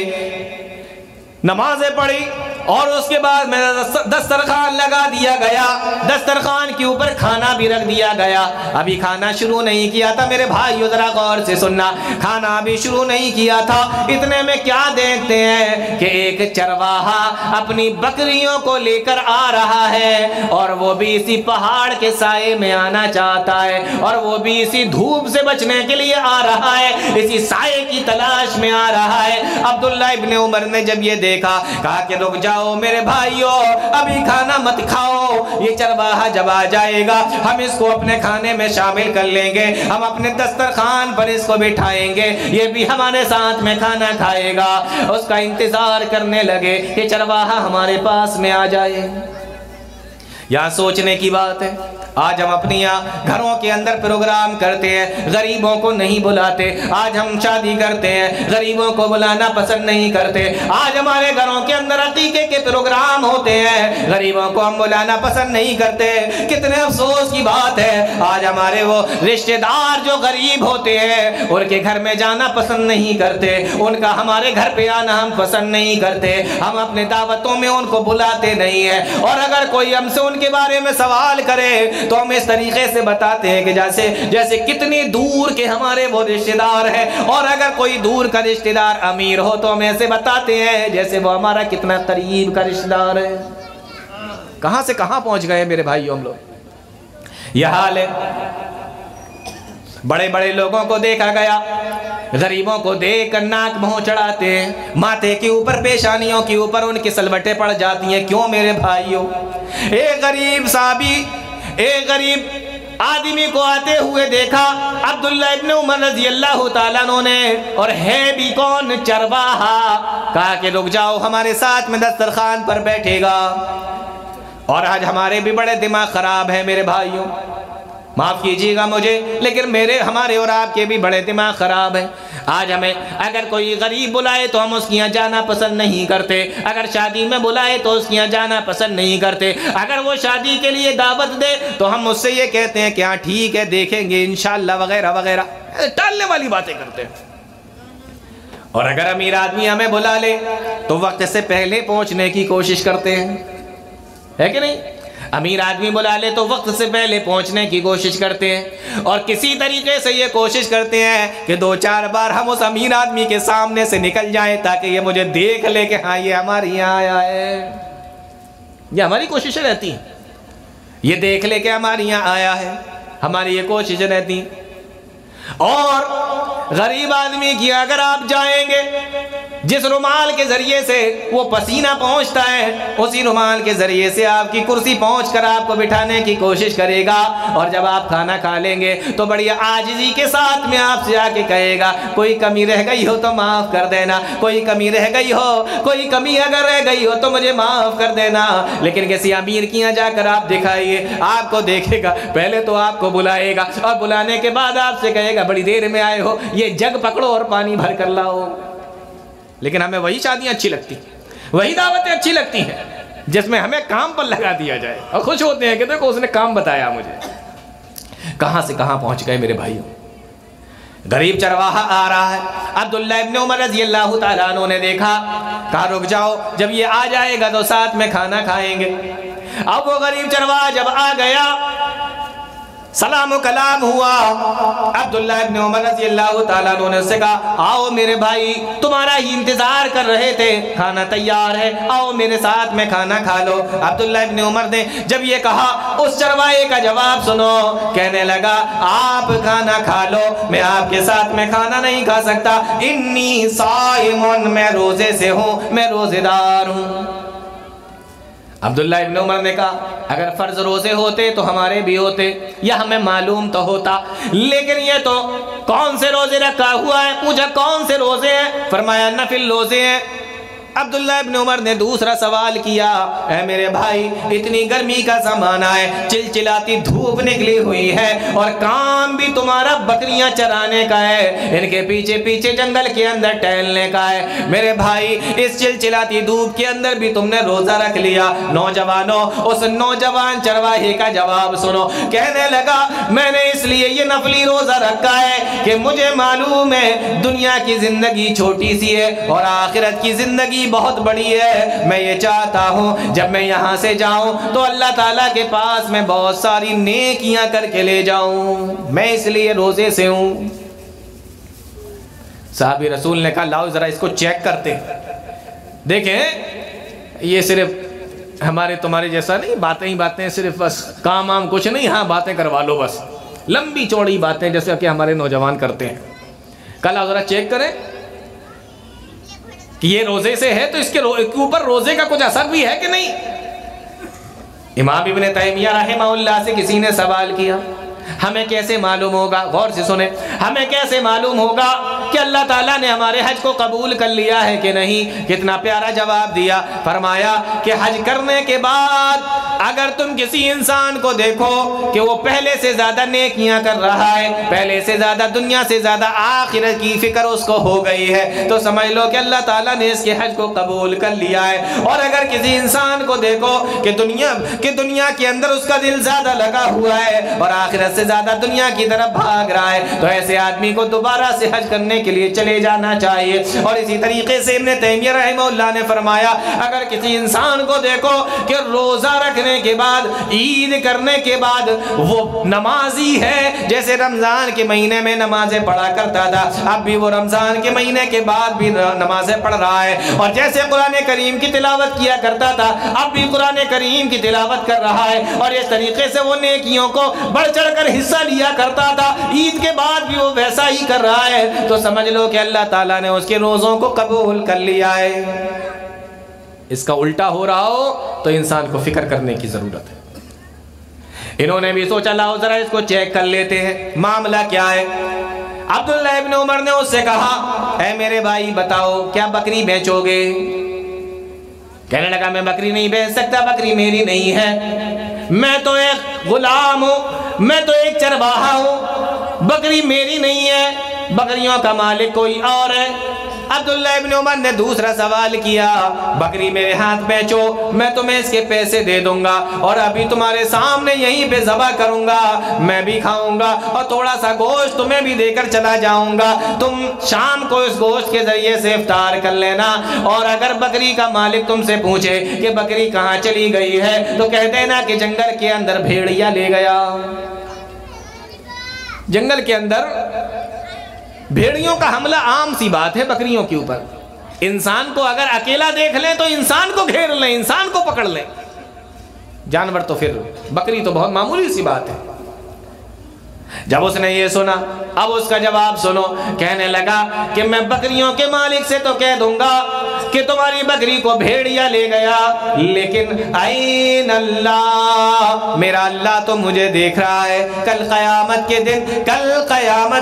نمازیں پڑھی اور اس کے بعد میں دسترخوان لگا دیا گیا، دسترخوان کے اوپر کھانا بھی رکھ دیا گیا. ابھی کھانا شروع نہیں کیا تھا میرے بھائیو، ذرا غور سے سننا، کھانا ابھی شروع نہیں کیا تھا. اتنے میں کیا دیکھتے ہیں کہ ایک چرواہا اپنی بکریوں کو لے کر آ رہا ہے اور وہ بھی اسی پہاڑ کے سائے میں آنا چاہتا ہے اور وہ بھی اسی دھوپ سے بچنے کے لیے آ رہا ہے، اسی سائے کی تلاش میں آ رہا ہے. عبداللہ ابن عمر نے جب یہ دیکھا کہا کہ رک جاؤ میرے بھائیو، ابھی کھانا مت کھاؤ، یہ چرواہا جب آ جائے گا ہم اس کو اپنے کھانے میں شامل کر لیں گے، ہم اپنے دسترخوان پر اس کو بٹھائیں گے، یہ بھی ہمارے ساتھ میں کھانا کھائے گا. اس کا انتظار کرنے لگے کہ چرواہا ہمارے پاس میں آ جائے. یہاں سوچنے کی بات ہے، آج ہم اپنی گھروں کے اندر پروگرام کرتے ہیں، غریبوں کو نہیں بلاتے. آج ہم شادی کرتے ہیں، غریبوں کو بلانا پسند نہیں کرتے. آج ہمارے گھروں کے اندر عقیقے کے پروگرام ہوتے ہیں، غریبوں کو ہم بلانا پسند نہیں کرتے. کتنے افسوس کی بات ہے، آج ہمارے وہ رشتہ دار جو غریب ہوتے ہیں ان کے گھر میں جانا پسند نہیں کرتے، ان کا ہمارے گھر پہ آنا ہم پسند نہیں کرتے، ہم اپنے دعوتوں میں ان کو بلاتے نہیں ہیں. اور اگر کوئی ہم سے ان کے بارے میں سوال کرے تو ہم اس طریقے سے بتاتے ہیں کہ جیسے کتنی دور کے ہمارے وہ رشتہ دار ہیں، اور اگر کوئی دور کا رشتہ دار امیر ہو تو ہم ایسے بتاتے ہیں جیسے وہ ہمارا کتنا قریب کا رشتہ دار ہے. کہاں سے کہاں پہنچ گئے میرے بھائیوں ہم لوگ. یہ حال ہے. بڑے بڑے لوگوں کو دیکھا گیا، غریبوں کو دیکھ کر ناک منہ چڑھاتے ہیں، ماتھے کے اوپر پیشانیوں کے اوپر ان کی سلوٹیں پڑ جاتی ہیں. کیوں میرے بھائیوں؟ ایک غریب صحابی ایک غریب آدمی کو آتے ہوئے دیکھا عبداللہ ابن عمر رضی اللہ تعالیٰ عنہ نے، اور ہے بھی کون؟ چرواہا. کہا کہ رک جاؤ، ہمارے ساتھ میں دسترخوان پر بیٹھے گا. اور آج ہمارے بھی بڑے دماغ خراب ہیں میرے بھائیوں، معاف کیجیے گا مجھے، لیکن ہمارے اور آپ کے بھی بڑے دماغ خراب ہیں. آج ہمیں اگر کوئی غریب بلائے تو ہم اس کے یہاں جانا پسند نہیں کرتے، اگر شادی میں بلائے تو اس کے یہاں جانا پسند نہیں کرتے، اگر وہ شادی کے لیے دعوت دے تو ہم اس سے یہ کہتے ہیں کہ ہاں ٹھیک ہے دیکھیں گے انشاءاللہ وغیرہ وغیرہ، ٹالنے والی باتیں کرتے ہیں. اور اگر امیر آدمی ہمیں بلا لے تو وقت سے پہلے پہنچنے کی کوشش کرتے ہیں، ہے کہ نہیں؟ امیر آدمی بلا لے تو وقت سے پہلے پہنچنے کی کوشش کرتے ہیں، اور کسی طریقے سے یہ کوشش کرتے ہیں کہ 2-4 بار ہم اس امیر آدمی کے سامنے سے نکل جائیں تاکہ یہ مجھے دیکھ لے کہ ہاں یہ ہمارے یہاں آیا ہے. یہ ہماری کوششیں رہتی ہیں، یہ دیکھ لے کہ ہمارے یہاں آیا ہے، ہماری یہ کوششیں رہتی ہیں. اور غریب آدمی کی اگر آپ جائیں گے، جس رومال کے ذریعے سے وہ پسینہ پہنچتا ہے اسی رومال کے ذریعے سے آپ کی کرسی پہنچ کر آپ کو بٹھانے کی کوشش کرے گا، اور جب آپ کھانا کھا لیں گے تو بڑی عاجزی کے ساتھ میں آپ سے آ کے کہے گا کوئی کمی رہ گئی ہو تو معاف کر دینا، کوئی کمی رہ گئی ہو، کوئی کمی اگر رہ گئی ہو تو مجھے معاف کر دینا. لیکن کسی امیر کے یہاں جا کر آپ دکھائیے، آپ کو دیکھے گا، پہلے تو آپ کو بلائے گا اور بلانے کے بعد آپ سے کہے گا بڑی دیر میں آئے ہو، یہ جگ پکڑو اور پانی بھر کر لاؤ. لیکن ہمیں وہی شادیاں اچھی لگتی ہیں، وہی دعوتیں اچھی لگتی ہیں جس میں ہمیں کام پر لگا دیا جائے، اور خوش ہوتے ہیں کہ دیکھو اس نے کام بتایا مجھے. کہاں سے کہاں پہنچ گئے میرے بھائیوں. غریب چرواہا آ رہا ہے، عبداللہ ابن عمر رضی اللہ تعالیٰ عنہ نے دیکھا، کہا رک جاؤ، جب یہ آ جائے گا تو ساتھ میں کھانا کھائیں گے. اب وہ غریب چرواہا جب آ گیا سلام و کلام ہوا۔ عبداللہ ابن عمر رضی اللہ تعالیٰ عنہ نے اس سے کہا آؤ میرے بھائی، تمہارا ہی انتظار کر رہے تھے، کھانا تیار ہے، آؤ میرے ساتھ میں کھانا کھا لو۔ عبداللہ ابن عمر نے جب یہ کہا اس چرواہے کا جواب سنو، کہنے لگا آپ کھانا کھا لو، میں آپ کے ساتھ میں کھانا نہیں کھا سکتا، انی صائم، میں روزے سے ہوں، میں روزے دار ہوں۔ عبداللہ ابن عمر نے کہا اگر فرض روزے ہوتے تو ہمارے بھی ہوتے یا ہمیں معلوم تو ہوتا، لیکن یہ تو کون سے روزے رکھا ہوا ہے؟ پوچھا کون سے روزے ہیں؟ فرمایا نفل روزے ہیں۔ عبداللہ ابن عمر نے دوسرا سوال کیا، اے میرے بھائی اتنی گرمی کا زمانہ ہے، چلچلاتی دھوپ نکلی ہوئی ہے اور کام بھی تمہارا بکریاں چرانے کا ہے، ان کے پیچھے پیچھے جنگل کے اندر ٹہلنے کا ہے، میرے بھائی اس چلچلاتی دھوپ کے اندر بھی تم نے روزہ رکھ لیا۔ نوجوانوں اس نوجوان چرواہے کا جواب سنو، کہنے لگا میں نے اس لیے یہ نفلی روزہ رکھا ہے کہ مجھے معلوم ہے دنیا کی زندگی چھوٹی سی ہے اور آخرت کی زندگی بہت بڑی ہے، میں یہ چاہتا ہوں جب میں یہاں سے جاؤں تو اللہ تعالیٰ کے پاس میں بہت ساری نیکیاں کر کے لے جاؤں، میں اس لیے روزے سے ہوں۔ صحابی رسول نے کہا لاؤ ذرا اس کو چیک کرتے، دیکھیں یہ صرف ہمارے تمہارے جیسا نہیں، باتیں ہی باتیں، صرف بس کام وام کچھ نہیں، ہاں باتیں کروا لو بس، لمبی چوڑی باتیں جیسے کہ ہمارے نوجوان کرتے ہیں۔ کل آپ ذرا چیک کریں کہ یہ روزے سے ہے تو اس کے اوپر روزے کا کچھ اثر بھی ہے کہ نہیں۔ امام ابن تیمیہ رحمہ اللہ سے کسی نے سوال کیا ہمیں کیسے معلوم ہوگا، غور سے سنیں، ہمیں کیسے معلوم ہوگا کہ اللہ تعالیٰ نے ہمارے حج کو قبول کر لیا ہے کہ نہیں؟ کتنا پیارا جواب دیا، فرمایا کہ حج کرنے کے بعد اگر تم کسی انسان کو دیکھو کہ وہ پہلے سے زیادہ نیکیاں کر رہا ہے، پہلے سے زیادہ دنیا سے زیادہ آخرت کی فکر اس کو ہو گئی ہے، تو سمجھ لو کہ اللہ تعالیٰ نے اس کے حج کو قبول کر لیا ہے۔ اور اگر کسی انسان کو دیکھو کہ دنیا کے اندر اس کا دل زیادہ لگا ہوا ہے اور آخرت سے زیادہ دنیا کی طرف بھاگ رہا ہے، تو ایسے آدمی کو دوبارہ سے حج کرنے کے لیے چلے جانا چاہیے۔ اور اسی طریقے سے ابن تیمیہ رحمہ اللہ نے فرمایا اگر کسی انسان کو دیکھو کہ روزہ رکھنے کے بعد، عید کرنے کے بعد وہ نمازی ہے، جیسے رمضان کے مہینے میں نمازیں پڑھا کرتا تھا، اب بھی وہ رمضان کے مہینے کے بعد بھی نمازیں پڑھ رہا ہے، اور جیسے قرآن کریم کی تلاوت کیا کرتا تھا اب بھی قرآن کریم کی تلاوت کر رہا ہے، اور اس طریقے سے وہ نیکیوں کو بڑھ چڑھ کر حصہ لیا کرتا تھا، عید کے بعد بھی وہ ویسا ہی کر رہا ہے، تو سمجھ لو کہ اللہ تعالیٰ نے اس کے روزوں کو قبول کر لیا ہے۔ اس کا الٹا ہو رہا ہو تو انسان کو فکر کرنے کی ضرورت ہے۔ انہوں نے بھی سوچا لاؤ ذرا اس کو چیک کر لیتے ہیں معاملہ کیا ہے۔ عبداللہ ابن عمر نے اس سے کہا اے میرے بھائی بتاؤ کیا بکری بیچو گے؟ کہنے لگا میں بکری نہیں بیچ سکتا، بکری میری نہیں ہے، میں تو ایک غلام ہوں، میں تو ایک چرواہا ہوں، بکری میری نہیں ہے، بکریوں کا مالک کوئی اور ہے۔ عبداللہ ابن عمر نے دوسرا سوال کیا بکری میرے ہاتھ بیچو، میں تمہیں اس کے پیسے دے دوں گا اور ابھی تمہارے سامنے یہیں پہ ذبح کروں گا، میں بھی کھاؤں گا اور تھوڑا سا گوشت تمہیں بھی دے کر چلا جاؤں گا، تم شام کو اس گوشت کے ذریعے سے افطار کر لینا، اور اگر بکری کا مالک تم سے پوچھے کہ بکری کہاں چلی گئی ہے تو کہہ دینا کہ جنگل کے اندر بھیڑیا لے گیا۔ جنگل کے اندر بھیڑیوں کا حملہ عام سی بات ہے بکریوں کے اوپر، انسان کو اگر اکیلا دیکھ لیں تو انسان کو گھیر لیں، انسان کو پکڑ لیں، جانور تو پھر بکری تو بہت معمولی سی بات ہے۔ جب اس نے یہ سنا اب اس کا جواب سنو، کہنے لگا کہ میں بکریوں کے مالک سے تو کہہ دوں گا کہ تمہاری بکری کو بھیڑیا لے گیا، لیکن این اللہ، میرا اللہ تو مجھے دیکھ رہا ہے، کل قیامت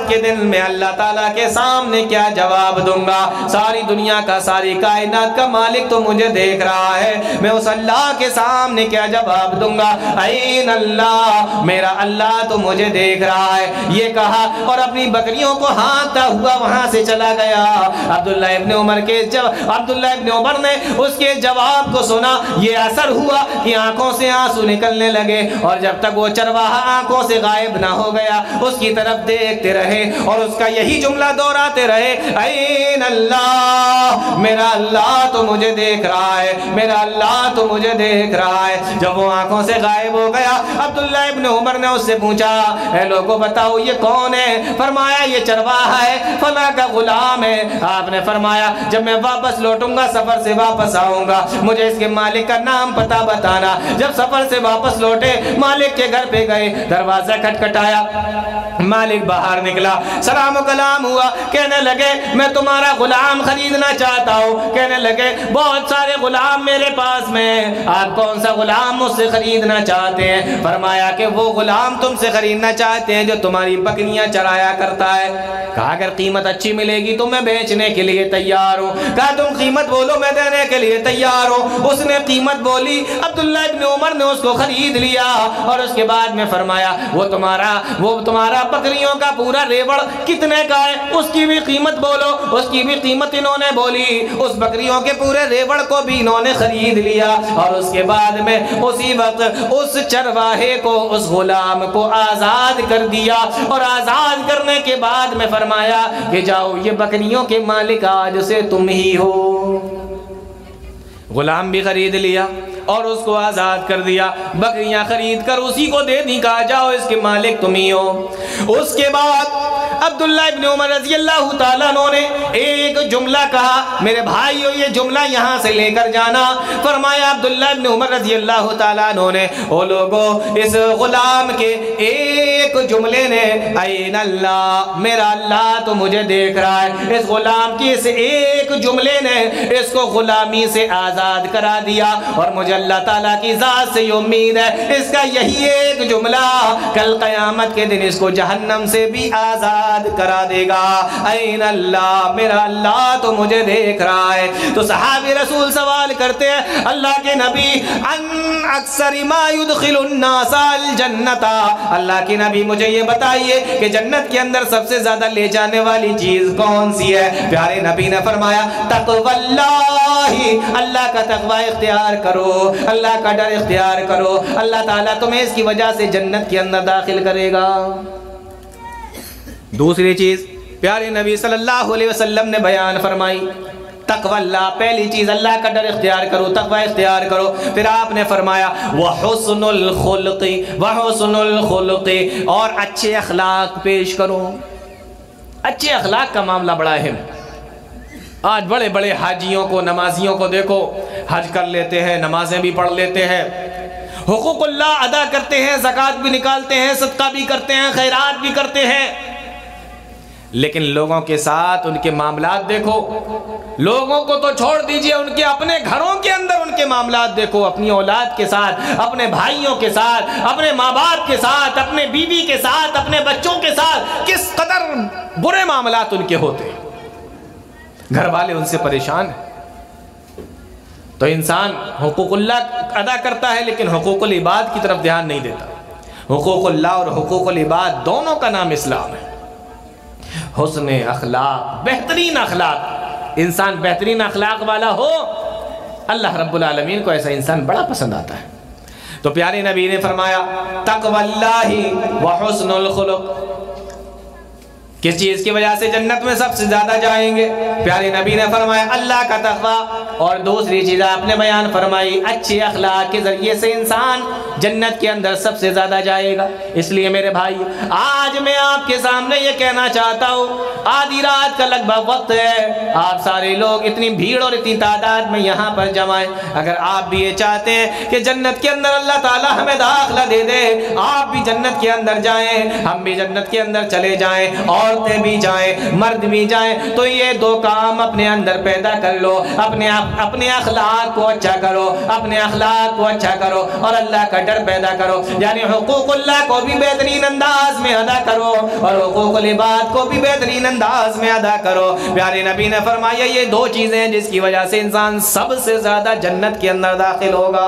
کے دن میں اللہ تعالیٰ کے سامنے کیا جواب دوں گا، ساری دنیا کا، ساری کائنات کا مالک تو مجھے دیکھ رہا ہے، میں اس اللہ کے سامنے کیا جواب دوں گا، این اللہ، میرا اللہ تو مجھے دیکھ رہا ہے۔ یہ کہا اور اپنی بکریوں کو ہانکتا ہوا وہاں سے چلا گیا۔ عبداللہ عبداللہ ابن عمر نے اس کے جواب کو سنا، یہ اثر ہوا کہ آنکھوں سے آنسو نکلنے لگے، اور جب تک وہ چرواہا آنکھوں سے غائب نہ ہو گیا اس کی طرف دیکھتے رہے اور اس کا یہی جملہ دہراتے رہے، این اللہ، میرا اللہ تو مجھے دیکھ رہا ہے، میرا اللہ تو مجھے دیکھ رہا ہے۔ جب وہ آنکھوں سے غائب ہو گیا عبداللہ ابن عمر نے اس سے پوچھا، اے لوگوں بتاؤ یہ کون ہے؟ فرمایا یہ چرواہا ہے، فلاں کا غلام ہے۔ آپ نے فرمایا جب میں واپس لوٹوں گا، سفر سے واپس آؤں گا، مجھے اس کے مالک کا نام پتہ بتانا۔ جب سفر سے واپس لوٹے مالک کے گھر پہ گئے، دروازہ کھٹکھٹایا، مالک باہر نکلا، سلام و کلام ہوا، کہنے لگے میں تمہارا غلام خریدنا چاہتا ہوں۔ کہنے لگے بہت سارے غلام میرے پاس میں، آپ کون سا غلام مجھ سے خریدنا چاہتے ہیں؟ فرمایا کہ وہ غلام تم سے خریدنا چاہتے ہیں جو تمہاری بکریاں چرایا کرتا ہے۔ کہا اگر قیمت اچھی ملے گی تو میں بیچنے کے لیے تیار ہوں۔ کہا تم قیمت بولو میں دینے کے لیے تیار ہوں۔ اس نے قیمت بولی، عبداللہ ابن عمر نے اس کو خرید لیا، اور اس کے بعد میں فرمایا وہ تمہارا بکریوں کا پورا ریوڑ کتنے کا ہے؟ اس کی بھی قیمت بولو۔ اس کی بھی قیمت انہوں نے بولی، اس بکریوں کے پورے ریوڑ کو بھی انہوں نے خرید لیا، اور اس کے بعد میں اسی وقت اس چرواہے کو، اس غلام کو آزاد کر دیا، اور آزاد کرنے کے بعد میں فرمایا کہ جاؤ یہ بکریوں کے مالک آج سے تم ہی ہو۔ غلام بھی خرید لیا اور اس کو آزاد کر دیا، بکریاں خرید کر اسی کو دے دی، کہا جاؤ اس کے مالک تم ہی ہو۔ اس کے بعد عبداللہ ابن عمر رضی اللہ تعالیٰ عنہ نے ایک جملہ کہا، میرے بھائیو یہ جملہ یہاں سے لے کر جانا۔ فرمایا عبداللہ ابن عمر رضی اللہ تعالیٰ عنہ نے، او لوگو اس غلام کے ایک جملے نے، این اللہ، میرا اللہ تو مجھے دیکھ رہا ہے، اس غلام کی اس ایک جملے نے اس کو غلامی سے آزاد کرا دیا، اور مجھے اللہ تعالیٰ کی ذات سے یہ امید ہے اس کا یہی ایک جملہ کل قیامت کے دن اس کو جہنم سے بھی آزاد کرا دے گا۔ این اللہ، میرا اللہ تو مجھے دیکھ رہا ہے۔ تو صحابی رسول سوال کرتے ہیں اللہ کے نبی، ان اکثر ما يدخل الناس الجنت، اللہ کے نبی مجھے یہ بتائیے کہ جنت کے اندر سب سے زیادہ لے جانے والی چیز کون سی ہے؟ پیارے نبی نے فرمایا تقوی اللہ، اللہ کا تقوی اختیار کرو، اللہ کا ڈر اختیار کرو، اللہ تعالیٰ تمہیں اس کی وجہ سے جنت کے اندر داخل کرے گا۔ دوسری چیز پیارے نبی صلی اللہ علیہ وسلم نے بیان فرمائی تقوی اللہ، پہلی چیز اللہ کا ڈر اختیار کرو، تقوی اختیار کرو۔ پھر آپ نے فرمایا وحسن الخلق، وحسن الخلق، اور اچھے اخلاق پیش کرو۔ اچھے اخلاق کا معاملہ بڑا اہم۔ آج بڑے بڑے حاجیوں کو، نمازیوں کو دیکھو، حج کر لیتے ہیں، نمازیں بھی پڑھ لیتے ہیں، حقوق اللہ ادا کرتے ہیں، زکوٰۃ بھی نکالتے ہیں، صدقہ بھی کرتے ہیں، خیرات بھی کرتے ہیں، لیکن لوگوں کے ساتھ ان کے معاملات دیکھو۔ لوگوں کو تو چھوڑ دیجئے، ان کے اپنے گھروں کے اندر ان کے معاملات دیکھو، اپنی اولاد کے ساتھ، اپنے بھائیوں کے ساتھ، اپنے ماں باپ کے ساتھ، اپنے بیوی کے ساتھ، اپنے بچوں کے ساتھ کس قدر برے معاملات ان کے ہوتے ہیں۔ گھر والے ان سے پریشان ہیں۔ تو انسان حقوق اللہ ادا کرتا ہے لیکن حقوق العباد کی طرف دھیان نہیں دیتا۔ حقوق اللہ اور حقوق العباد دونوں کا نام اسلام ہے۔ حسن اخلاق، بہترین اخلاق، انسان بہترین اخلاق والا ہو، اللہ رب العالمین کو ایسا انسان بڑا پسند آتا ہے۔ تو پیارے نبی نے فرمایا تقوی اللہ وحسن الخلق، کس چیز کی وجہ سے جنت میں سب سے زیادہ جائیں گے؟ پیارے نبی نے فرمایا اللہ کا تقوی، اور دوسری چیز آپ نے بیان فرمائی اچھے اخلاق کے ذریعے سے انسان جنت کے اندر سب سے زیادہ جائے گا۔ اس لیے میرے بھائی آج میں آپ کے سامنے یہ کہنا چاہتا ہوں، آدھی رات کا لگ بھگ وقت ہے، آپ سارے لوگ اتنی بھیڑ اور اتنی تعداد میں یہاں پر جمع ہیں، اگر آپ بھی یہ چاہتے ہیں کہ جنت کے اندر اللہ تعالیٰ ہمیں داخلہ دے دے، آپ بھی جنت کے اندر جائیں، ہم بھی جنت کے اندر چلے جائیں، عورتیں بھی جائیں، مرد بھی جائیں، تو یہ دو کام اپنے اندر پیدا کر لو، اپنے اخلاق کو اچھا کرو، اپنے اخلاق کو اچھا کرو، اور اللہ کا ڈر پیدا کرو، یعنی حقوق اللہ کو بھی بہترین انداز میں ادا کرو اور حقوق العباد کو بھی بہترین انداز میں ادا کرو۔ پیارے نبی نے فرمایا یہ دو چیزیں جس کی وجہ سے انسان سب سے زیادہ جنت کے اندر داخل ہوگا۔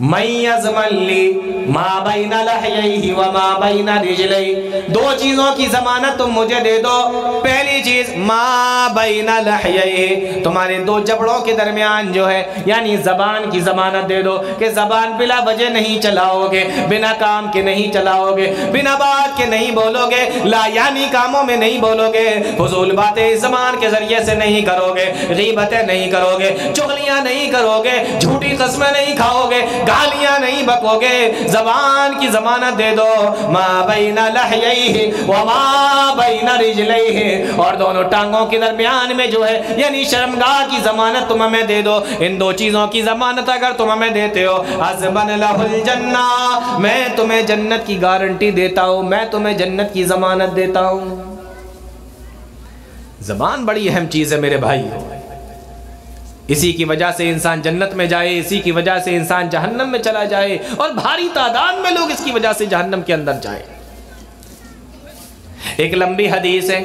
من یضمن لی ما بین لحیہ وما بین رجلہ، دو چیزوں کی ضمانت تم مجھے دے دو۔ پہلی چیز ما بین لحیہ، تمہارے دو جبڑوں کے درمیان جو ہے یعنی زبان کی ضمانت دے دو کہ زبان بلا وجہ نہیں چلاؤ گے، بنا کام کے نہیں چلاؤ گے، بنا بات کے نہیں بولو گے، لا یعنی کاموں میں نہیں بولو گے، فضول باتیں اس زبان کے ذریعے سے نہیں کرو گے، غیبتیں نہیں کرو گے، چغلیاں نہیں کرو گے، جھوٹی قسمیں نہیں کھاؤ گے، گالیاں نہیں بکو گے۔ زبان کی ضمانت دے دو، ما بین لحیہ وما بین رجلیہ، اور دونوں ٹانگوں کے درمیان میں جو ہے یعنی شرمگاہ کی ضمانت تم ہمیں دے دو۔ ان دو چیزوں کی ضمانت اگر تم ہمیں دیتے ہو، اضمن لہ الجنہ، میں تمہیں جنت کی گارنٹی دیتا ہوں، میں تمہیں جنت کی ضمانت دیتا ہوں۔ زبان بڑی اہم چیز ہے میرے بھائی، اسی کی وجہ سے انسان جنت میں جائے، اسی کی وجہ سے انسان جہنم میں چلا جائے، اور بھاری تعداد میں لوگ اس کی وجہ سے جہنم کے اندر جائے۔ ایک لمبی حدیث ہے،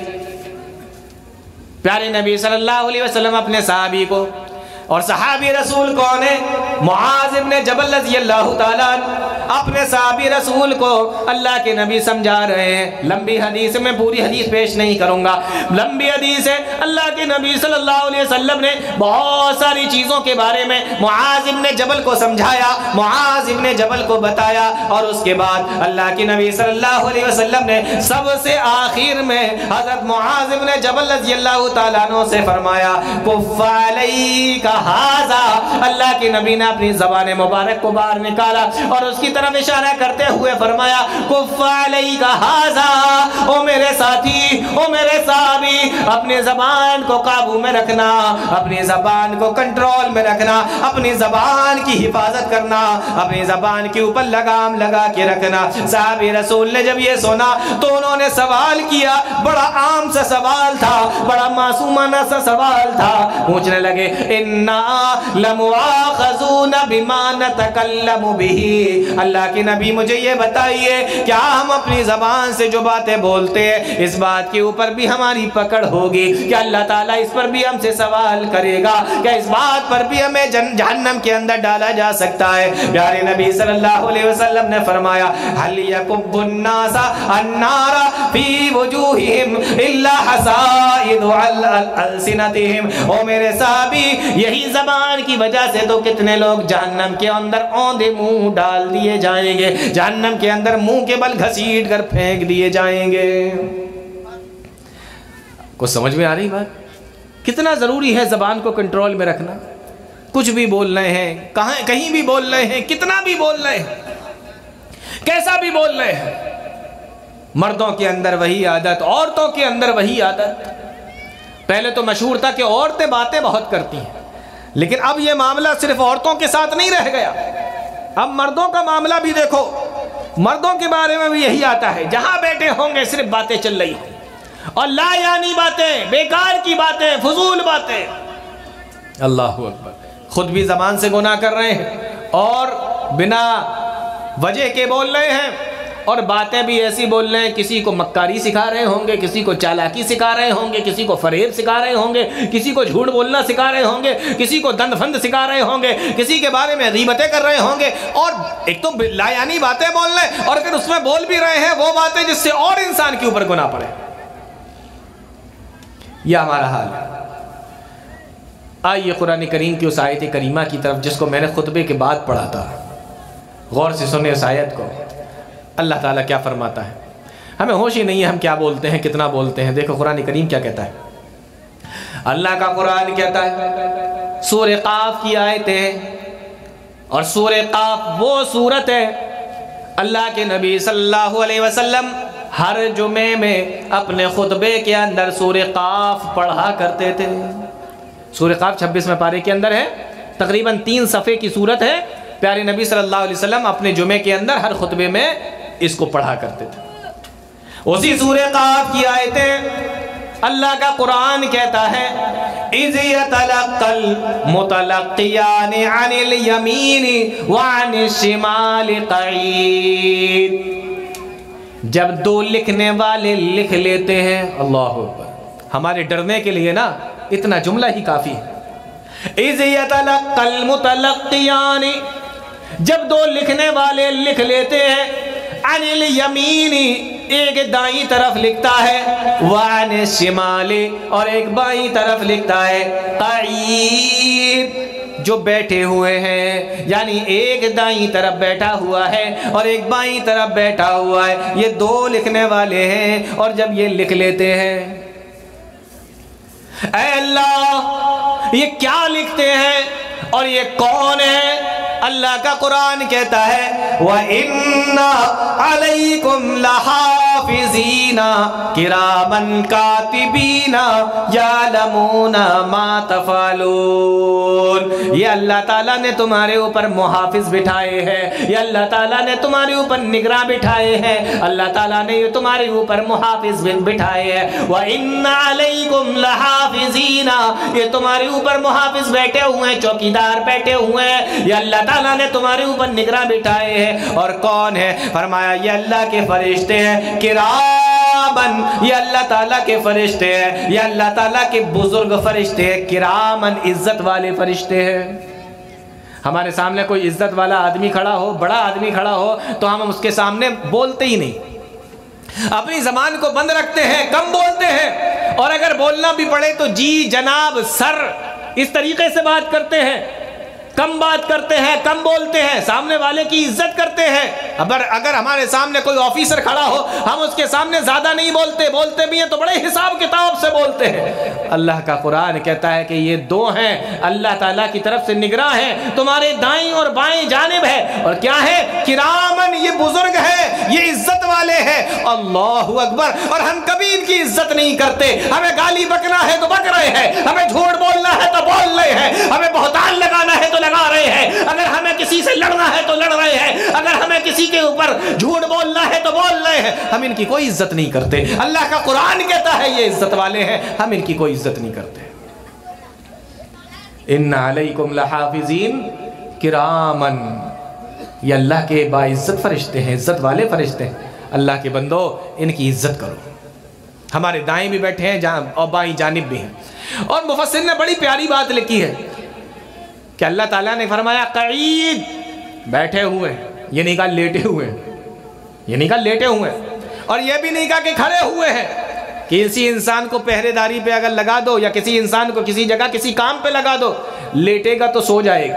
پیارے نبی صلی اللہ علیہ وسلم اپنے صحابی کو، اور صحابی رسول کون ہے؟ معاذ ابن جبل رضی اللہ تعالیٰ اپنے صحابی رسول کو اللہ کے نبی سمجھا رہے ہیں۔ لمبی حدیث میں پوری حدیث پیش نہیں کروں گا، لمبی حدیث ہے۔ اللہ کے نبی صلی اللہ علیہ وسلم نے بہت ساری چیزوں کے بارے میں معاذ ابن جبل کو سمجھایا، معاذ ابن جبل کو بتایا، اور اس کے بعد اللہ کے نبی صلی اللہ علیہ وسلم نے سب سے آخر میں حضرت معاذ ابن جبل رضی اللہ تعالیٰ عنہ سے فرمایا کف علیک ھذا، اللہ کے نبی نے اپنی زبان مبارک کو باہر نکالا اور اس کی طرف اشارہ کرتے ہوئے فرمایا کف علیک ھذا، او میرے ساتھی، او میرے صحابی، اپنی زبان کو قابو میں رکھنا، اپنی زبان کو کنٹرول میں رکھنا، اپنی زبان کی حفاظت کرنا، اپنی زبان کے اوپر لگام لگا کے رکھنا۔ صحابی رسول نے جب یہ سنا تو انہوں نے سوال کیا، بڑا عام سا سوال تھا، بڑا معصومانہ سا سوال تھا، پوچھنے لگے اِنَّا لَمُؤَاخَذُونَ بِمَا نَتَكَلَّمُ بِهِ، اللہ کے نبی مجھے یہ بتائیے کیا ہم اپنی زبان سے جو باتیں بولتے ہیں اس بات کے اوپر بھی ہماری پکڑ ہوگی؟ کیا اللہ تعالیٰ اس پر بھی ہم سے سوال کرے گا؟ کیا اس بات پر بھی ہمیں جہنم کے اندر ڈالا جا سکتا ہے؟ پیارے نبی صلی اللہ علیہ وسلم نے فرمایا هَلْ يَكُبُّ النَّاسَ النَّارَ فِي وُجُوهِهِمْ إِلَّا حَصَائِدُ أَلْسِنَتِهِمْ، او میرے صحابی، یہی زبان کی وجہ سے تو کتنے لوگ جہنم کے اندر اوندے منہ ڈال دیے جائیں گے، جہنم کے اندر منہ کے بل گھسیٹ کر پھینک دیے جائیں گے۔ کو سمجھ میں آ رہی بات؟ کتنا ضروری ہے زبان کو کنٹرول میں رکھنا۔ کچھ بھی بول رہے ہیں، کہیں بھی بول رہے ہیں، کتنا بھی بول رہے ہیں، کیسا بھی بول رہے ہیں، مردوں کے اندر وہی عادت، عورتوں کے اندر وہی عادت۔ پہلے تو مشہور تھا کہ عورتیں باتیں بہت کرتی ہیں، لیکن اب یہ معاملہ صرف عورتوں کے ساتھ نہیں رہ گیا، اب مردوں کا معاملہ بھی دیکھو، مردوں کے بارے میں بھی یہی آتا ہے، جہاں بیٹھے ہوں گے صرف باتیں چل رہی ہیں، اور لا یعنی باتیں، بیکار کی باتیں، فضول باتیں۔ اللہ اکبر، خود بھی زبان سے گناہ کر رہے ہیں اور بنا وجہ کے بول رہے ہیں، اور باتیں بھی ایسی بول رہے ہیں، کسی کو مکاری سکھا رہے ہوں گے، کسی کو چالاکی سکھا رہے ہوں گے، کسی کو فریب سکھا رہے ہوں گے، کسی کو جھوٹ بولنا سکھا رہے ہوں گے، کسی کو دند فند سکھا رہے ہوں گے، کسی کے بارے میں غیبتیں کر رہے ہوں گے، اور ایک تو لا یعنی باتیں بول رہے ہیں، اور پھر اس میں بول بھی رہے ہیں وہ باتیں جس سے اور انسان کے اوپر گناہ پڑے۔ یہ ہمارا حال ہے۔ آئیے قرآن کریم کی اس آیت کریمہ کی طرف جس کو میں نے خطبے کے بعد پڑھا تھا، غور سے سنیں اس آیت کو۔ اللہ تعالیٰ کیا فرماتا ہے، ہمیں ہوش ہی نہیں ہے ہم کیا بولتے ہیں، کتنا بولتے ہیں۔ دیکھو قرآن کریم کیا کہتا ہے، اللہ کا قرآن کہتا ہے، سورہ قاف کی آیتیں، اور سورہ قاف وہ سورت ہے اللہ کے نبی صلی اللہ علیہ وسلم ہر جمعے میں اپنے خطبے کے اندر سورہ قاف پڑھا کرتے تھے۔ سورہ قاف 26ویں پارے کے اندر ہے، تقریباً 3 صفحے کی سورت ہے۔ پیارے نبی صلی اللہ علیہ وسلم اپنے جمعے کے اندر ہر خطبے میں اس کو پڑھا کرتے تھے۔ اسی سورہ قاف کی آیتیں اللہ کا قرآن کہتا ہے اِذْ يَتَلَقَّى الْمُتَلَقِّيَانِ عَنِ الْيَمِينِ وَعَنِ الشِّمَالِ قَعِيدٌ، جب دو لکھنے والے لکھ لیتے ہیں، اللہ اکبر، ہمارے ڈرنے کے لیے نا اتنا جملہ ہی کافی ہے۔ اِذْ يَتَلَقَّى الْمُتَلَقِّيَانِ، جب دو لکھنے والے لکھ لیتے ہیں، عن الیمینی ایک دائیں طرف لکھتا ہے، وعن الشمال اور ایک بائیں طرف لکھتا ہے، قعید جو بیٹھے ہوئے ہیں، یعنی ایک دائیں طرف بیٹھا ہوا ہے اور ایک بائیں طرف بیٹھا ہوا ہے، یہ دو لکھنے والے ہیں، اور جب یہ لکھ لیتے ہیں، اے اللہ یہ کیا لکھتے ہیں اور یہ کون ہے؟ اللہ کا قرآن کہتا ہے وَإِنَّ عَلَيْكُمْ لَحَافِظِينَ كِرَامًا كَاتِبِينَ يَعْلَمُونَ مَا تَفْعَلُونَ، یہ اللہ تعالیٰ نے تمہارے اوپر محافظ بٹھائے ہیں، یہ اللہ تعالیٰ نے تمہارے اوپر نگراں بٹھائے ہیں، اللہ تعالیٰ نے یہ تمہارے اوپر محافظ بٹھائے ہیں۔ وَإِنَّ عَلَيْكُمْ لَحَافِظِينَ، یہ تمہارے اوپر محافظ بیٹھے ہوئے ہیں، چوکیدار بیٹھے ہوئے ہیں، یہ اللہ تعالیٰ نے تمہارے اوپر نگراں بٹھائے ہیں۔ اور کون ہے؟ فرمایا یہ اللہ کے فرشتے ہیں، کرامن، یہ اللہ تعالیٰ کے فرشتے ہیں، یہ اللہ تعالیٰ کے بزرگ فرشتے ہیں، کرامن عزت والے فرشتے ہیں۔ ہمارے سامنے کوئی عزت والا آدمی کھڑا ہو، بڑا آدمی کھڑا ہو، تو ہم اس کے سامنے بولتے ہی نہیں، اپنی زبان کو بند رکھتے ہیں، کم بولتے ہیں، اور اگر بولنا بھی پڑے تو جی جناب سر اس طریقے سے بات کرتے ہیں، کم بات کرتے ہیں، کم بولتے ہیں، سامنے والے کی عزت کرتے ہیں۔ اگر ہمارے سامنے کوئی آفیسر کھڑا ہو، ہم اس کے سامنے زیادہ نہیں بولتے، بولتے بھی ہیں تو بڑے حساب کتاب سے بولتے ہیں۔ اللہ کا قرآن کہتا ہے کہ یہ دو ہیں، اللہ تعالیٰ کی طرف سے نگراں ہیں، تمہارے دائیں اور بائیں جانب ہے، اور کیا ہے؟ کرامن، یہ بزرگ ہے، یہ عزت والے ہیں۔ اللہ اکبر۔ اور ہم کبھی ان کی عزت نہیں کرتے، ہمیں گالی بکنا ہے تو بک رہے ہیں، ہمیں جھوٹ بولنا ہے تو بول رہے ہیں، ہمیں بہتان لگانا ہے تو لگا رہے ہیں، اگر ہمیں کسی سے لڑنا ہے تو لڑ رہے ہیں، اگر ہمیں کسی کے اوپر جھوٹ بولنا ہے تو بول رہے ہیں، ہم ان کی کوئی عزت نہیں کرتے۔ اللہ کا قرآن کہتا ہے یہ عزت والے ہیں، ہم ان کی کوئی عزت نہیں کرتے۔ ان علیکم لحافظین کرامن، یہ اللہ کے باعزت فرشتے ہیں، عزت والے فرشتے ہیں۔ اللہ کے بندو ان کی عزت کرو۔ ہمارے دائیں بھی بیٹھے ہیں اور بائیں جانب بھی ہیں۔ اور مفسر نے بڑی پیاری بات لکھی ہے کہ اللہ تعالیٰ نے فرمایا قعید، بیٹھے ہوئے، یہ نہیں کہا لیٹے ہوئے، یہ نہیں کہا لیٹے ہوئے، اور یہ بھی نہیں کہا کہ کھڑے ہوئے ہیں۔ کسی انسان کو پہرے داری پہ اگر لگا دو، یا کسی انسان کو کسی جگہ کسی کام پہ لگا دو، لیٹے گا تو سو جائے گا،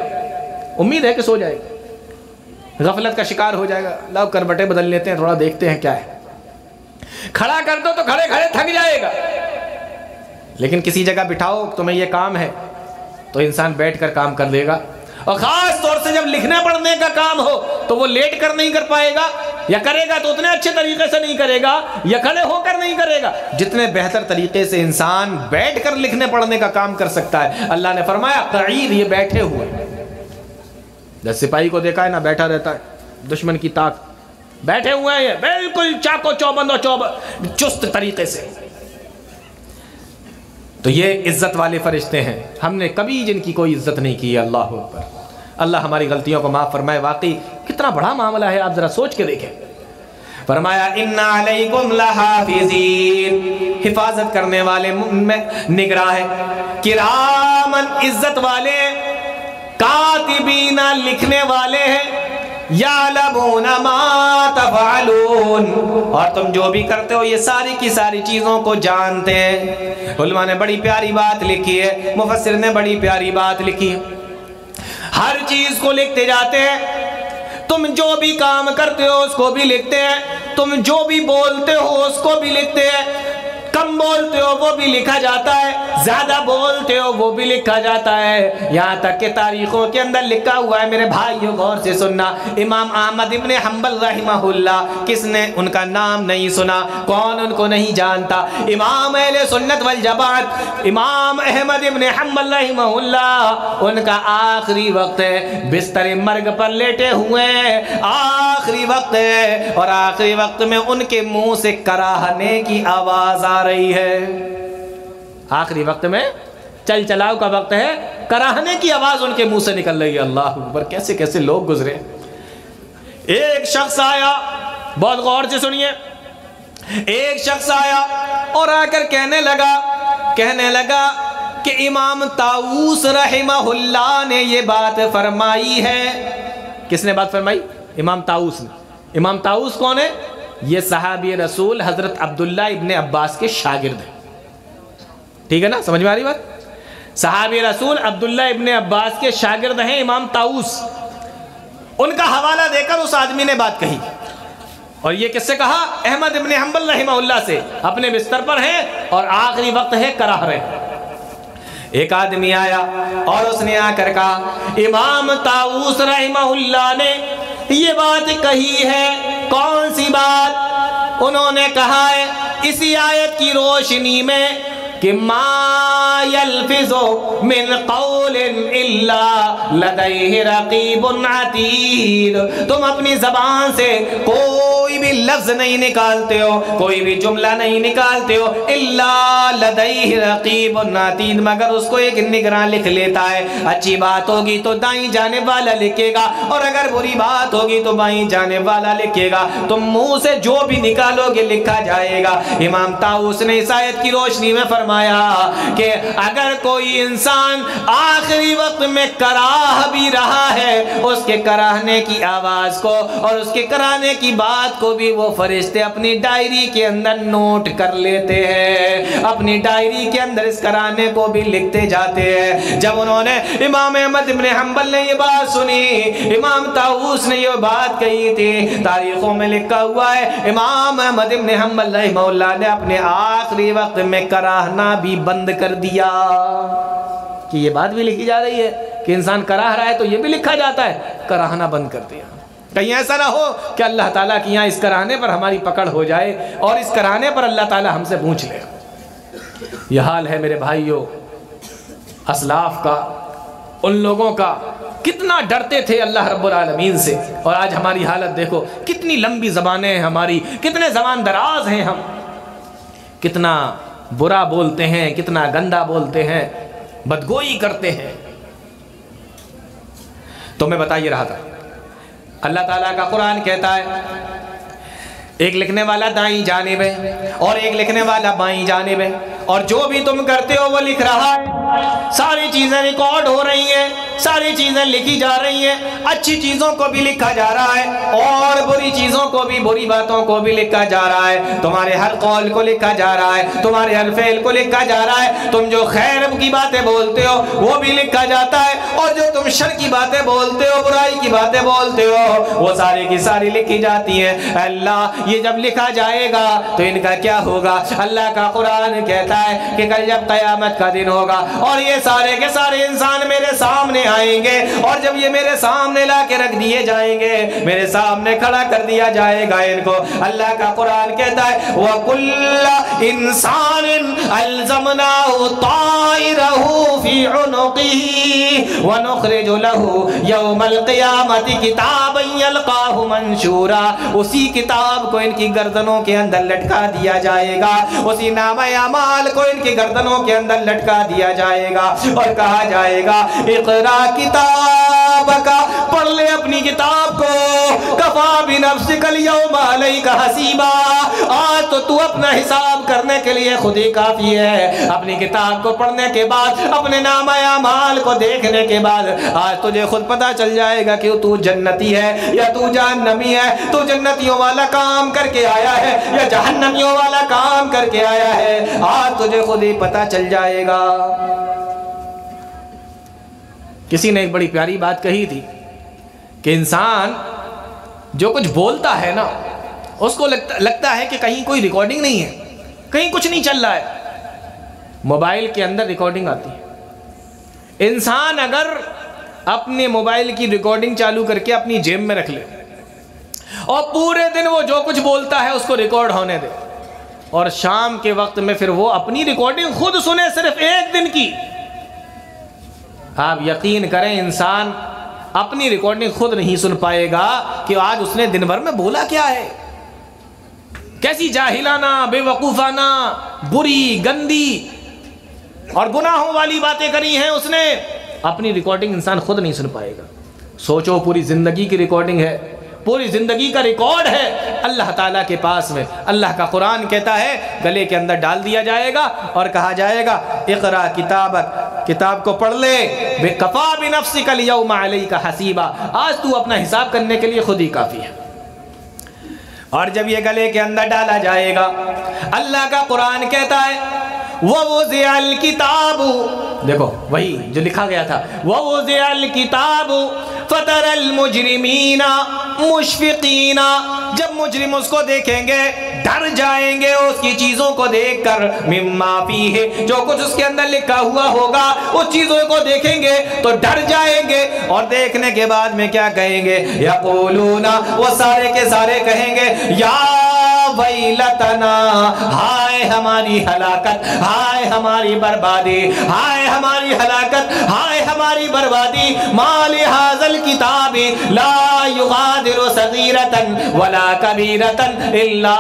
امید ہے کہ سو جائے گا، غفلت کا شکار ہو جائے گا، لاؤ کربٹیں بدل لیتے ہیں، تھوڑا دیکھتے ہیں کیا ہے۔ کھڑا کر دو تو کھڑے کھڑے تھک جائے گا، لیکن کسی جگہ بٹھاؤ تمہیں یہ کام ہے تو انسان بیٹھ کر کام کر لے گا۔ اور خاص طور سے جب لکھنے پڑھنے کا کام ہو تو وہ لیٹ کر نہیں کر پائے گا، یا کرے گا تو اتنے اچھے طریقے سے نہیں کرے گا، یا کھڑے ہو کر نہیں کرے گا۔ جتنے بہتر طریقے سے انسان بیٹھ کر لکھنے پڑھنے کا کام کر سکتا ہے، اللہ نے فرمایا قعید، یہ بیٹھے ہوئے۔ جس سپاہی کو دیکھا ہے نا، بیٹھا رہتا ہے، دشمن کی طاق، بیٹھے ہوئے ہیں بالکل چاقو چوبند اور چست طریقے سے۔ تو یہ عزت والے فرشتے ہیں، ہم نے کبھی جن کی کوئی عزت نہیں کی ہے۔ اللہ اکبر۔ اللہ ہماری غلطیوں کو معاف فرمائے۔ واقعی کتنا بڑا معاملہ ہے، آپ ذرا سوچ کے دیکھیں۔ فرمایا ان علیکم لحافظین، حفاظت کرنے والے میں نگراں ہے، کرامن عزت والے، کاتبین لکھنے والے ہیں، یعلمون ما تفعلون، اور تم جو بھی کرتے ہو یہ ساری کی ساری چیزوں کو جانتے ہیں۔ علماء نے بڑی پیاری بات لکھی ہے، مفسر نے بڑی پیاری بات لکھی ہے، ہر چیز کو لکھتے جاتے ہیں۔ تم جو بھی کام کرتے ہو اس کو بھی لکھتے ہیں، تم جو بھی بولتے ہو اس کو بھی لکھتے ہیں، کم بولتے ہو وہ بھی لکھا جاتا ہے، زیادہ بولتے ہو وہ بھی لکھا جاتا ہے، یہاں تک کہ تاریخوں کے اندر لکھا ہوا ہے۔ میرے بھائیو غور سے سننا، امام احمد ابن حنبل رحمہ اللہ، کس نے ان کا نام نہیں سنا؟ کون ان کو نہیں جانتا؟ امام اہل سنت والجماعت امام احمد ابن حنبل رحمہ اللہ، ان کا آخری وقت ہے، بستر مرگ پر لیٹے ہوئے، آخری وقت ہے، اور آخری وقت میں ان کے منہ سے کراہنے کی آواز آ رہی ہے۔ آخری وقت میں چل چلاؤ کا وقت ہے، کراہنے کی آواز ان کے منہ سے نکل رہی ہے۔ اللہ اکبر، کیسے کیسے لوگ گزرے۔ ایک شخص آیا، بہت غور سے سنیے، ایک شخص آیا اور آ کر کہنے لگا کہ امام طاؤوس رحمہ اللہ نے یہ بات فرمائی ہے کس نے بات فرمائی؟ امام طاؤس نے۔ امام طاؤس کون ہے؟ یہ صحابی رسول حضرت عبداللہ ابن عباس کے شاگرد ہیں، ٹھیک ہے نا، سمجھ میں آ رہی بات؟ صحابی رسول عبداللہ ابن عباس کے شاگرد ہیں امام طاؤس، ان کا حوالہ دے کر اس آدمی نے بات کہی، اور یہ کس سے کہا؟ احمد ابن حنبل رحمہ اللہ سے، اپنے بستر پر ہیں اور آخری وقت ہے، کراہ رہے ہیں۔ ایک آدمی آیا اور اس نے آ کر کہا امام طاؤس رحمہ اللہ نے یہ بات کہی ہے۔ کون سی بات؟ انہوں نے کہا ہے اسی آیت کی روشنی میں کہ ما یلفظ من قول الا لدیہ رقیب عتید، تم اپنی زبان سے کوئی بھی لفظ نہیں نکالتے ہو، کوئی بھی جملہ نہیں نکالتے ہو، الا لدیہ رقیب عتید، مگر اس کو ایک نگراں لکھ لیتا ہے۔ اچھی بات ہوگی تو دائیں جانب والا لکھے گا، اور اگر بری بات ہوگی تو بائیں جانب والا لکھے گا، تم منہ سے جو بھی نکالو گے لکھا جائے گا۔ امام طاؤس نے اس آیت کی روشنی میں فرمایا کہ اگر کوئی انسان آخری وقت میں کراہ بھی رہا ہے، اس کے کراہنے کی آواز کو اور اس کے کراہنے کی بات کو بھی وہ فرشتے اپنی ڈائری کے اندر نوٹ کر لیتے ہیں، اپنی ڈائری کے اندر اس کراہنے کو بھی لکھتے جاتے ہیں۔ جب انہوں نے امام احمد ابن حنبل نے یہ بات سنی، امام طاؤس نے یہ بات کہی تھی، تاریخوں میں لکھا ہوا ہے امام احمد ابن حنبل رحمہ اللہ نے اپنے آخری وقت میں کراہنا بھی بند کر دیا، کہ یہ بات بھی لکھی جا رہی ہے کہ انسان کراہ رہا ہے تو یہ بھی لکھا جاتا ہے، کراہنا بند کر دیا۔ کہیں ایسا نہ ہو کہ اللہ تعالیٰ کی یہاں اس کراہنے پر ہماری پکڑ ہو جائے اور اس کراہنے پر اللہ تعالیٰ ہم سے پوچھ لے۔ یہ حال ہے میرے بھائیوں اسلاف کا، ان لوگوں کا کتنا ڈرتے تھے اللہ رب العالمین سے، اور آج ہماری حالت دیکھو، کتنی لمبی زبانیں ہیں ہماری، کتنے زبان دراز ہیں ہم، کتنا برا بولتے ہیں، کتنا گندا بولتے ہیں، بدگوئی کرتے ہیں۔ تو میں بتا یہ رہا تھا، اللہ تعالیٰ کا قرآن کہتا ہے ایک لکھنے والا دائیں جانب ہے اور ایک لکھنے والا بائیں جانب ہے، اور جو بھی تم کرتے ہو وہ لکھ رہا ہے، ساری چیزیں ریکارڈ ہو رہی ہیں، ساری چیزیں لکھی جا رہی ہیں، اچھی چیزوں کو بھی لکھا جا رہا ہے اور بری چیزوں کو بھی، بری باتوں کو بھی لکھا جا رہا ہے، تمہارے ہر قول کو لکھا جا رہا ہے، تمہارے ہر فعل کو لکھا جا رہا ہے، تم جو خیر کی باتیں بولتے ہو وہ بھی لکھا جاتا ہے، اور جو تم شر کی باتیں بولتے ہو، برائی کی باتیں بولتے ہو، وہ ساری کی ساری لکھی جاتی ہیں۔ اللہ یہ جب لکھا جائے گا تو ان کا کیا ہوگا؟ اللہ کا قرآن کہتا ہے کہ کل جب قیامت کا دن ہوگا اور یہ سارے کے سارے انسان میرے سامنے آئیں گے، اور جب یہ میرے سامنے لا کے رکھ دیے جائیں گے، میرے سامنے کھڑا کر دیا جائے گا ان کو، اللہ کا قرآن کہتا ہے وَكُلَّ إِنسَانٍ أَلْزَمْنَاهُ طَائِرَهُ فِي عُنُقِهِ وَنُخْرِجُ لَهُ يَوْمَ الْقِيَامَةِ كِتَابًا يَلْقَاهُ مَنشُورًا، اسی کتاب کو ان کی گردنوں کے اندر لٹکا دیا جائے گا، اسی نامہ اعمال کو ان کی گردنوں کے اندر لٹکا دیا جائے گا، اور کہا جائے گا اقرا کتابک، پڑھ لے اپنی کتاب کو، کفا بنفسک اليوم علیک حسیبا، آج تو تو اپنا حساب کرنے کے لیے خود ہی کافی ہے۔ اپنی کتاب کو پڑھنے کے بعد، اپنے نامہ اعمال کو دیکھنے کے بعد آج تجھے خود پتا چل جائے گا کہ تو جنتی ہے یا تو جہنمی ہے، تو جنتیوں والا کام کر کے آیا ہے یا جہنمیوں والا کام کر کے آیا ہے، آج تجھے خود ہی پتا چل جائے گا۔ کسی نے ایک بڑی پیاری بات کہی تھی کہ انسان جو کچھ بولتا ہے نا، اس کو لگتا ہے کہ کہیں کوئی ریکارڈنگ نہیں ہے، کہیں کچھ نہیں چل رہا ہے، موبائل کے اندر ریکارڈنگ آتی ہے۔ انسان اگر اپنے موبائل کی ریکارڈنگ چالو کر کے اپنی جیب میں رکھ لے اور پورے دن وہ جو کچھ بولتا ہے اس کو ریکارڈ ہونے دے، اور شام کے وقت میں پھر وہ اپنی ریکارڈنگ خود سنے صرف ایک دن کی، آپ یقین کریں انسان اپنی ریکارڈنگ خود نہیں سن پائے گا کہ آج اس نے دن بھر میں بولا کیا ہے، کیسی جاہلانہ، بے وقوفانہ، بری، گندی اور گناہوں والی باتیں کری ہیں اس نے، اپنی ریکارڈنگ انسان خود نہیں سن پائے گا۔ سوچو پوری زندگی کی ریکارڈنگ ہے، پوری زندگی کا ریکارڈ ہے اللہ تعالیٰ کے پاس میں۔ اللہ کا قرآن کہتا ہے گلے کے اندر ڈال دیا جائے گا اور کہا جائے گا اقرا کتابک کتاب کو پڑھ لے، بے کفا بنفسک الیوم علیک حسیبا، آج تو اپنا حساب کرنے کے لیے خود ہی کافی ہے۔ اور جب یہ گلے کے اندر ڈالا جائے گا، اللہ کا قرآن کہتا ہے وَوُضِعَ الْكِتَابُ، دیکھو وہی جو لکھا گیا تھا، وَوُضِعَ الْكِتَابُ فَتَرَى الْمُجْرِمِينَ مُشْفِقِينَ، جب مجرم اس کو دیکھیں گے ڈر جائیں گے اس کی چیزوں کو دیکھ کر، مِمَّا فِيهِ، جو کچھ اس کے اندر لکھا ہوا ہوگا اس چیزوں کو دیکھیں گے تو ڈر جائیں گے، اور دیکھنے کے بعد میں کیا کہیں گے، یقولون، وہ سارے کے سارے کہیں گے یا ویلتنا، ہائے ہماری ہلاکت، ہائے ہماری بربادی، ہائے ہماری ہلاکت، ہائے ہماری بربادی، ما لہذا الکتاب لا یغادر صغیرۃ ولا کبیرۃ الا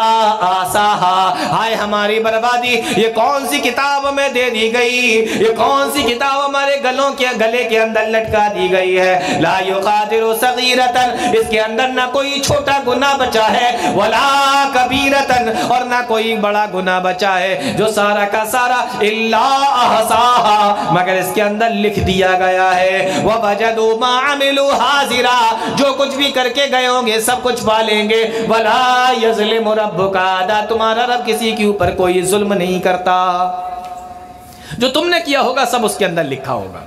احصاها، ہائے ہماری بربادی، یہ کون سی کتاب ہمیں دے دی گئی، یہ کون سی کتاب ہمارے گلے کے اندر لٹکا دی گئی ہے، لا یغادر صغیرۃ، اس کے اندر نہ کوئی چھوٹا گناہ بچا ہے، ولا کبیرتن، اور نہ کوئی بڑا گناہ بچا ہے، جو سارا کا سارا الا احصاها، مگر اس کے اندر لکھ دیا گیا ہے، ووجدوا ما عملوا حاضرا، جو کچھ بھی کر کے گئے ہوں گے سب کچھ پا لیں گے، ولا یظلم ربک احدا، تمہارا رب کسی کے اوپر کوئی ظلم نہیں کرتا، جو تم نے کیا ہوگا سب اس کے اندر لکھا ہوگا۔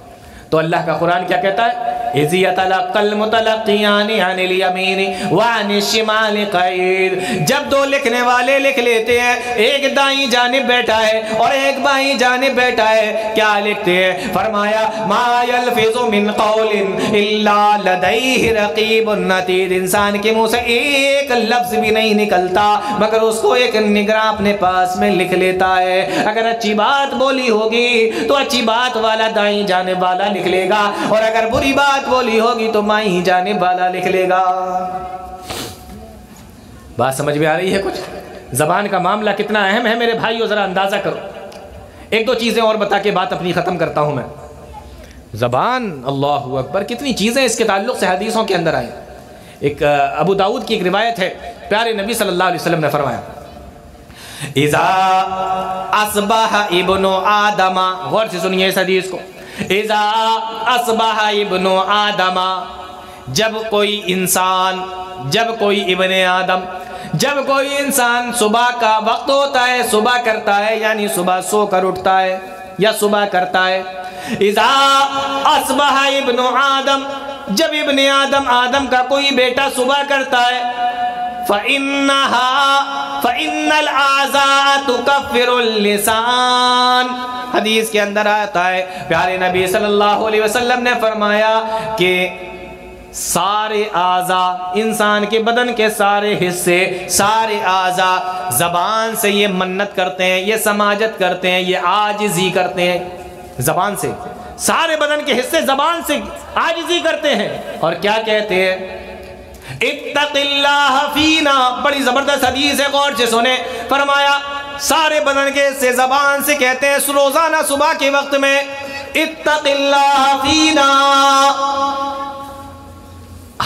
تو اللہ کا قرآن کیا کہتا ہے، اِذْ يَتَلَقَّى الْمُتَلَقِّيَانِ عَنِ الْيَمِينِ وَعَنِ الشِّمَالِ قَعِيدٌ، جب دو لکھنے والے لکھ لیتے ہیں، ایک دائیں جانب بیٹھا ہے اور ایک بائیں جانب بیٹھا ہے، کیا لکھتے ہیں، فرمایا مَا يَلْفِظُ مِنْ قَوْلٍ إِلَّا لَدَيْهِ رَقِيبٌ عَتِيدٌ، انسان کے منہ سے ایک لفظ بھی نہیں نکلتا مگر اس کو ایک نگراں اپنے پاس میں لکھ لیتا ہے، اگر اچھی بات بولی ہوگی تو اچھی بات والا دائیں جانب والا لکھ لے گا، اور اگر بری بات بولی ہوگی تو مائیں جانب والا لکھ لے گا۔ بات سمجھ میں آ رہی ہے کچھ؟ زبان کا معاملہ کتنا اہم ہے میرے بھائیو، ذرا اندازہ کرو۔ ایک دو چیزیں اور بتا کے بات اپنی ختم کرتا ہوں میں۔ زبان، اللہ اکبر، کتنی چیزیں اس کے تعلق سے حدیثوں کے اندر آئیں۔ ایک ابو داؤد کی ایک روایت ہے، پیارے نبی صلی اللہ علیہ وسلم نے فرمایا اذا اصبح ابن آدم، غور سے سنیے اس حدیث کو، اذا اصبح ابن آدم، جب کوئی انسان، جب کوئی ابن آدم، جب کوئی انسان صبح کا وقت ہوتا ہے، صبح کرتا ہے، یعنی صبح سو کر اٹھتا ہے یا صبح کرتا ہے، اذا اصبح ابن آدم، جب ابن آدم کا کوئی بیٹا صبح کرتا ہے، فَإِنَّ الْأَعْضَاءَ تُكَفِّرُ اللِّسَانَ، حدیث کے اندر آتا ہے، پیارے نبی صلی اللہ علیہ وسلم نے فرمایا کہ سارے اعضاء، انسان کے بدن کے سارے حصے، سارے اعضاء زبان سے یہ منت کرتے ہیں، یہ سماجت کرتے ہیں، یہ عاجزی کرتے ہیں، زبان سے سارے بدن کے حصے زبان سے عاجزی کرتے ہیں، اور کیا کہتے ہیں، اتق اللہ فینا، بڑی زبردست حدیث ہے، غور سے سنیں، فرمایا سارے بدن کے حصے زبان سے کہتے ہیں روزانہ صبح کے وقت میں، اتق اللہ فینا،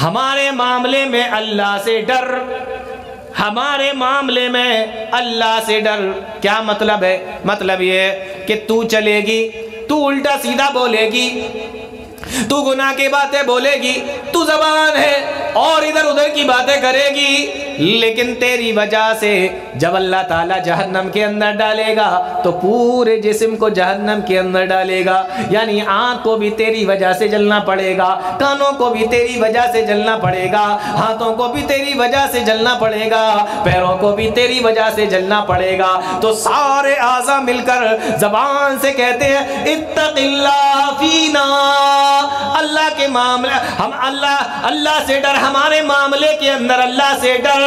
ہمارے معاملے میں اللہ سے ڈر، ہمارے معاملے میں اللہ سے ڈر۔ کیا مطلب ہے؟ مطلب یہ ہے کہ تو چلے گی، تو الٹا سیدھا بولے گی، تو گناہ کی باتیں بولے گی، تو زبان ہے اور ادھر ادھر کی باتیں کرے گی، لیکن تیری وجہ سے جب اللہ تعالیٰ جہنم کے اندر ڈالے گا تو پورے جسم کو جہنم کے اندر ڈالے گا، یعنی آنکھ کو بھی تیری وجہ سے جلنا پڑے گا، کانوں کو بھی تیری وجہ سے جلنا پڑے گا، ہاتھوں کو بھی تیری وجہ سے جلنا پڑے گا، پیروں کو بھی تیری وجہ سے جلنا پڑے گا۔ تو سارے اعضاء مل کر زبان سے کہتے ہیں اتق اللہ فینا، اللہ کے معاملے، ہم اللہ سے ڈر، ہمارے معاملے کے اندر اللہ سے ڈر،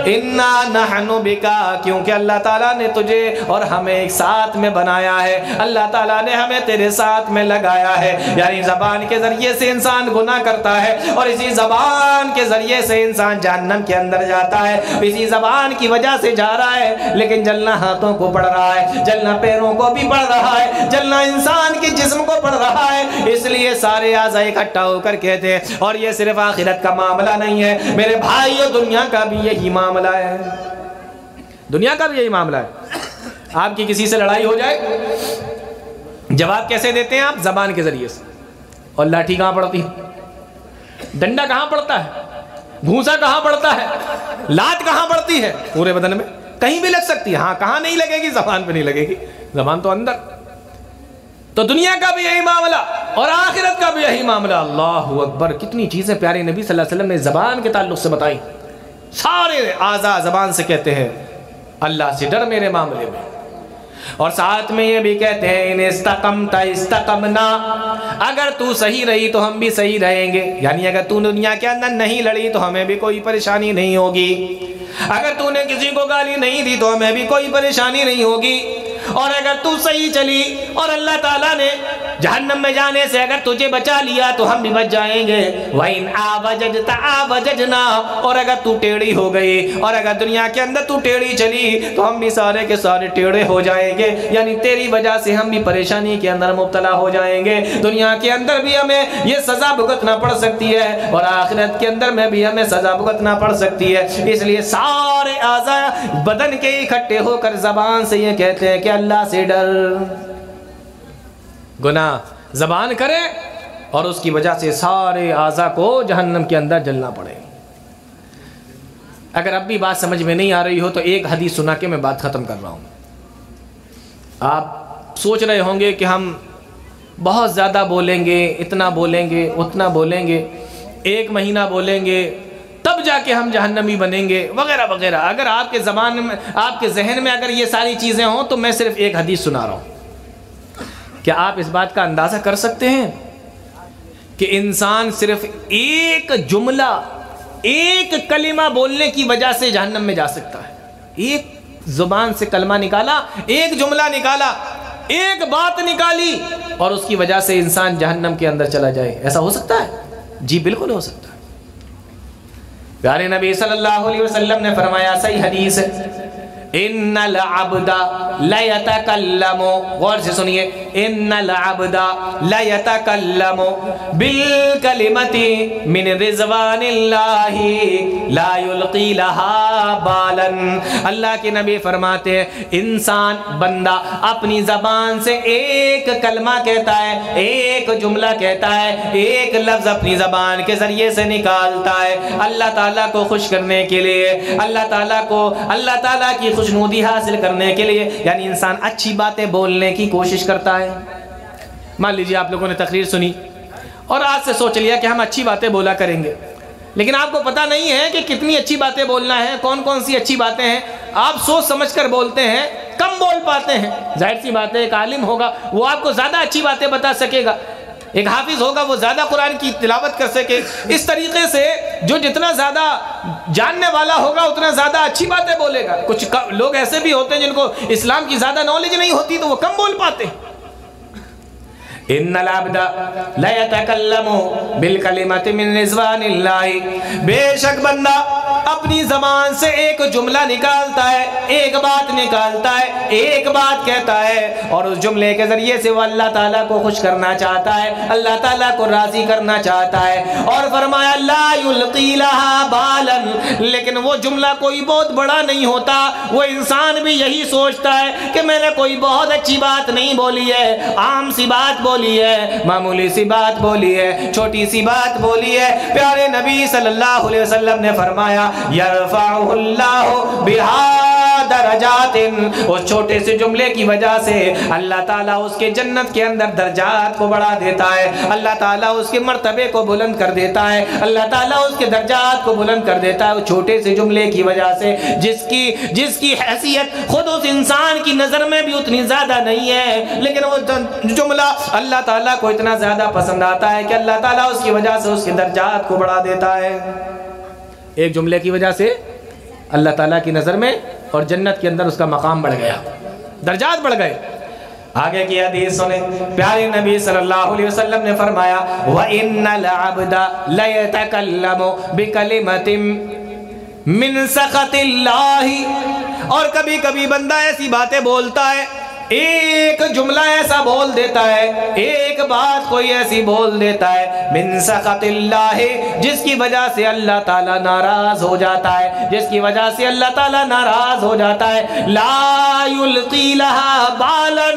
انا نحن بکا، کیونکہ اللہ تعالیٰ نے تجھے اور ہمیں ایک ساتھ میں بنایا ہے، اللہ تعالیٰ نے ہمیں تیرے ساتھ میں لگایا ہے، یعنی زبان کے ذریعے سے انسان گناہ کرتا ہے اور اسی زبان کے ذریعے سے انسان جہنم کے اندر جاتا ہے، اسی زبان کی وجہ سے جا رہا ہے، لیکن جلنا ہاتھوں کو پڑ رہا ہے، جلنا پیروں کو بھی پڑ رہا ہے، جلنا انسان کے جسم کو پڑ رہا ہے، اس لیے سارے اعضاء اکٹھا ہو کر کہتے ہیں۔ اور یہ صرف آخرت کا معاملہ نہیں ہے میرے بھائیو، دنیا کا بھی یہی معاملہ ہے، دنیا کا بھی یہی معاملہ ہے۔ آپ کی کسی سے لڑائی ہو جائے، جواب کیسے دیتے ہیں آپ؟ زبان کے ذریعے سے. اور لاٹھی کہاں پڑتی ہے؟ ڈنڈا کہاں پڑتا ہے؟ گھونسا کہاں پڑتا ہے؟ لات کہاں پڑتی ہے؟ پورے بدن میں کہیں بھی لگ سکتی ہے. ہاں کہاں نہیں لگے گی؟ زبان پہ نہیں لگے گی. زبان تو اندر. تو دنیا کا بھی یہی معاملہ اور آخرت کا بھی یہی معاملہ. اللہ اکبر, کتنی چیزیں پیارے نبی صلی اللہ علیہ وسلم نے زبان کے تعلق سے بتائی. سارے اعضاء زبان سے کہتے ہیں اللہ سے ڈر میرے معاملے میں. اور ساتھ میں یہ بھی کہتے ہیں ان استقمت استقمنا, اگر تو صحیح رہی تو ہم بھی صحیح رہیں گے. یعنی اگر تو دنیا کے اندر نہیں لڑی تو ہمیں بھی کوئی پریشانی نہیں ہوگی. اگر تو نے کسی کو گالی نہیں دی تو ہمیں بھی کوئی پریشانی نہیں ہوگی. اور اگر تو صحیح چلی اور اللہ تعالیٰ نے جہنم میں جانے سے اگر تجھے بچا لیا تو ہم بھی بچ جائیں گے. وَإِنْ آوَجَجْتَ آوَجَجْنَا, اور اگر تو ٹیڑھی ہو گئی اور اگر دنیا کے اندر تو ٹیڑھی چلی تو ہم بھی سارے کے سارے ٹیڑھے ہو جائیں گے. یعنی تیری وجہ سے ہم بھی پریشانی کے اندر مبتلا ہو جائیں گے. دنیا کے اندر بھی ہمیں یہ سزا بھگتنا پڑ سکتی ہے اور آخرت کے اندر میں بھی ہمیں سزا بھگتنا پڑ سکتی ہے. اس لیے سارے اعضاء بدن کے اکٹھے ہو کر زبان سے یہ کہتے ہیں کہ اللہ سے ڈر. گناہ زبان کرے اور اس کی وجہ سے سارے اعضاء کو جہنم کے اندر جلنا پڑے. اگر اب بھی بات سمجھ میں نہیں آ رہی ہو تو ایک حدیث سنا کے میں بات ختم کر رہا ہوں. آپ سوچ رہے ہوں گے کہ ہم بہت زیادہ بولیں گے, اتنا بولیں گے, اتنا بولیں گے, 1 مہینہ بولیں گے تب جا کے ہم جہنمی بنیں گے وغیرہ وغیرہ. اگر آپ کے زبان میں, آپ کے ذہن میں اگر یہ ساری چیزیں ہوں تو میں صرف ایک حدیث سنا رہا ہوں. کیا آپ اس بات کا اندازہ کر سکتے ہیں کہ انسان صرف ایک جملہ, ایک کلمہ بولنے کی وجہ سے جہنم میں جا سکتا ہے؟ ایک زبان سے کلمہ نکالا, ایک جملہ نکالا, ایک بات نکالی اور اس کی وجہ سے انسان جہنم کے اندر چلا جائے. ایسا ہو سکتا ہے؟ جی بالکل ہو سکتا ہے. پیارے نبی صلی اللہ علیہ وسلم نے فرمایا, صحیح حدیث ہے, ان العبد لا يتكلم, غور سے سنیے, ان العبد لا يتكلم بالكلمة من رضوان اللہ لا يلقي لها بالا. اللہ کے نبی فرماتے ہیں انسان, بندہ اپنی زبان سے ایک کلمہ کہتا ہے, ایک جملہ کہتا ہے, ایک لفظ اپنی زبان کے ذریعے سے نکالتا ہے اللہ تعالیٰ کو خوش کرنے کے لیے, اللہ تعالیٰ کی خوشنودی حاصل کرنے کے لیے. یعنی انسان اچھی باتیں بولنے کی کوشش کرتا ہے. مان لیجیے آپ لوگوں نے تقریر سنی اور آج سے سوچ لیا کہ ہم اچھی باتیں بولا کریں گے, لیکن آپ کو پتہ نہیں ہے کہ کتنی اچھی باتیں بولنا ہے, کون کون سی اچھی باتیں ہیں. آپ سوچ سمجھ کر بولتے ہیں, کم بول پاتے ہیں. ظاہر سی بات ہے ایک عالم ہوگا وہ آپ کو زیادہ اچھی باتیں بتا سکے گا, ایک حافظ ہوگا وہ زیادہ قرآن کی تلاوت کر سکے. اس طریقے سے جو جتنا زیادہ جاننے والا ہوگا اتنا زیادہ اچھی باتیں بولے گا. کچھ لوگ ایسے بھی ہوتے ہیں جن کو اسلام کی زیادہ نالج نہیں ہوتی تو وہ کم بول پاتے ہیں. ان العبد لا يتكلم بالكلمة من رضوان اللہ, بے شک بندہ اپنی زبان سے ایک جملہ نکالتا ہے, ایک بات نکالتا ہے, ایک بات کہتا ہے اور اس جملے کے ذریعے سے وہ اللہ تعالیٰ کو خوش کرنا چاہتا ہے, اللہ تعالیٰ کو راضی کرنا چاہتا ہے. اور فرمایا لا يلقي لها بالا, لیکن وہ جملہ کوئی بہت بڑا نہیں ہوتا. وہ انسان بھی یہی سوچتا ہے کہ میں نے کوئی بہت اچھی بات نہیں بولی ہے, عام سی بات بولی ہے, معمولی سی بات بولی ہے, چھوٹی سی بات بولی ہے. پیارے نبی صلی اللہ علیہ وسلم نے فرمایا یرفعہ اللہ بہا درجات, اس چھوٹے سے جملے کی وجہ سے اللہ تعالیٰ اس کے جنت کے اندر درجات کو بڑھا دیتا ہے, اللہ تعالیٰ اس کے مرتبے کو بلند کر دیتا ہے, اللہ تعالیٰ اس کے درجات کو بلند کر دیتا ہے. اس چھوٹے سے جملے کی وجہ سے جس کی حیثیت خود اس انسان کی نظر میں بھی اتنی زیادہ نہیں ہے, لیکن وہ جملہ اللہ تعالیٰ کو اتنا زیادہ پسند آتا ہے کہ اللہ تعالیٰ اس کی وجہ سے اس کے درجات کو بڑھا دیتا ہے. ایک جملے کی وجہ سے اللہ تعالیٰ کی نظر میں اور جنت کے اندر اس کا مقام بڑھ گیا, درجات بڑھ گئے. آگے کی حدیث سنیں, پیارے نبی صلی اللہ علیہ وسلم نے فرمایا وَإِنَّ الْعَبْدَ لَيَتَكَلَّمُ بِكَلِمَةٍ مِّن سَخَطِ اللَّهِ, اور کبھی کبھی بندہ ایسی باتیں بولتا ہے ایک جملہ ایسا بول دیتا ہے، ایک بات کوئی ایسی بول دیتا ہے من سخط اللہ، جس کی وجہ سے اللہ تعالیٰ ناراض ہو جاتا ہے، جس کی وجہ سے اللہ تعالیٰ ناراض ہو جاتا ہے، لا یلقی لہا بالا،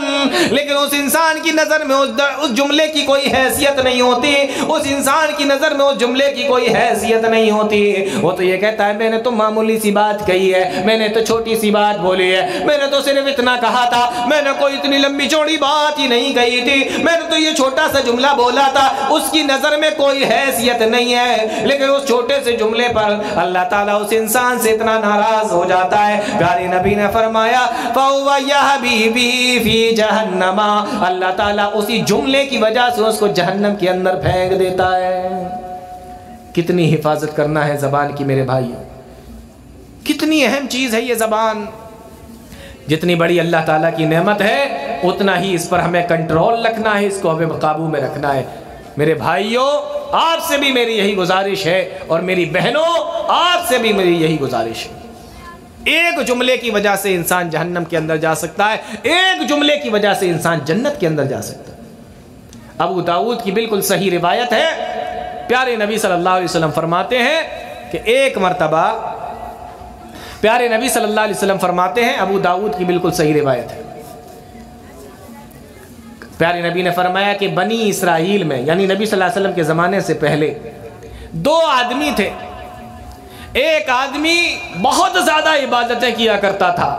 لیکن اس انسان کی نظر میں اس جملے کی کوئی حیثیت نہیں ہوتی، اس انسان کی نظر میں اس جملے کی کوئی حیثیت نہیں ہوتی، وہ تو یہ کہتا ہے میں نے تو معمولی سی بات کہی ہے، میں نے تو چھوٹی سی بات بولی ہے، میں نے تو صرف اتنا کہا تھا، میں نے کوئی اتنی لمبی چوڑی بات ہی نہیں کہی تھی، میں نے تو یہ چھوٹا سا جملہ بولا تھا، اس کی نظر میں کوئی حیثیت نہیں ہے، لیکن اس چھوٹے سے جملے پر اللہ تعالیٰ اس انسان سے اتنا ناراض ہو جاتا ہے۔ پیارے نبی نے فرمایا فَهُوَ يَحْبِيبِي فِي جَهَنَّمَ، اللہ تعالیٰ اسی جملے کی وجہ سے اس کو جہنم کے اندر پھینک دیتا ہے۔ کتنی حفاظت کرنا ہے زبان کی میرے بھائیو، کتنی اہم چیز ہے یہ زبان، جتنی بڑی اللہ تعالیٰ کی نعمت ہے اتنا ہی اس پر ہمیں کنٹرول رکھنا ہے، اس کو ہمیں قابو میں رکھنا ہے۔ میرے بھائیوں آپ سے بھی میری یہی گزارش ہے، اور میری بہنوں آپ سے بھی میری یہی گزارش ہے، ایک جملے کی وجہ سے انسان جہنم کے اندر جا سکتا ہے، ایک جملے کی وجہ سے انسان جنت کے اندر جا سکتا ہے۔ ابو داؤد کی بالکل صحیح روایت ہے، پیارے نبی صلی اللہ علیہ وسلم فرماتے ہیں کہ ایک مرتبہ پیارے نبی صلی اللہ علیہ وسلم فرماتے ہیں، ابو داؤد کی بالکل صحیح روایت ہے، پیارے نبی نے فرمایا کہ بنی اسرائیل میں، یعنی نبی صلی اللہ علیہ وسلم کے زمانے سے پہلے دو آدمی تھے، ایک آدمی بہت زیادہ عبادتیں کیا کرتا تھا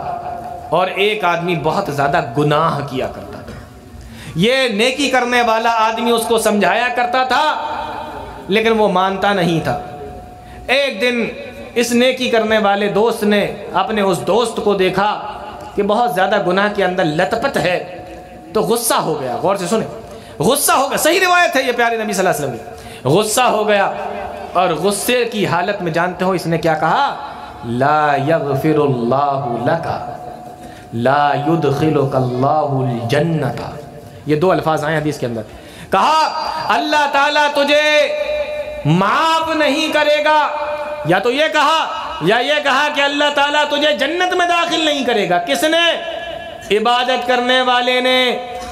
اور ایک آدمی بہت زیادہ گناہ کیا کرتا تھا۔ یہ نیکی کرنے والا آدمی اس کو سمجھایا کرتا تھا لیکن وہ مانتا نہیں تھا۔ ایک دن اس نیکی کرنے والے دوست نے اپنے اس دوست کو دیکھا کہ بہت زیادہ گناہ کے اندر لت پت ہے، تو غصہ ہو گیا، غور سے سنیں، غصہ ہو گیا، صحیح روایت ہے یہ پیارے نبی صلی اللہ علیہ وسلم کی، غصہ ہو گیا، اور غصے کی حالت میں جانتے ہو اس نے کیا کہا؟ لا یغفر اللہ لکا لا یدخلک اللہ الجنت، یہ دو الفاظ آئے حدیث کے اندر، کہا اللہ تعالیٰ تجھے معاف نہیں کرے گا، یا تو یہ کہا یا یہ کہا کہ اللہ تعالیٰ تجھے جنت میں داخل نہیں کرے گا۔ کس نے؟ عبادت کرنے والے نے،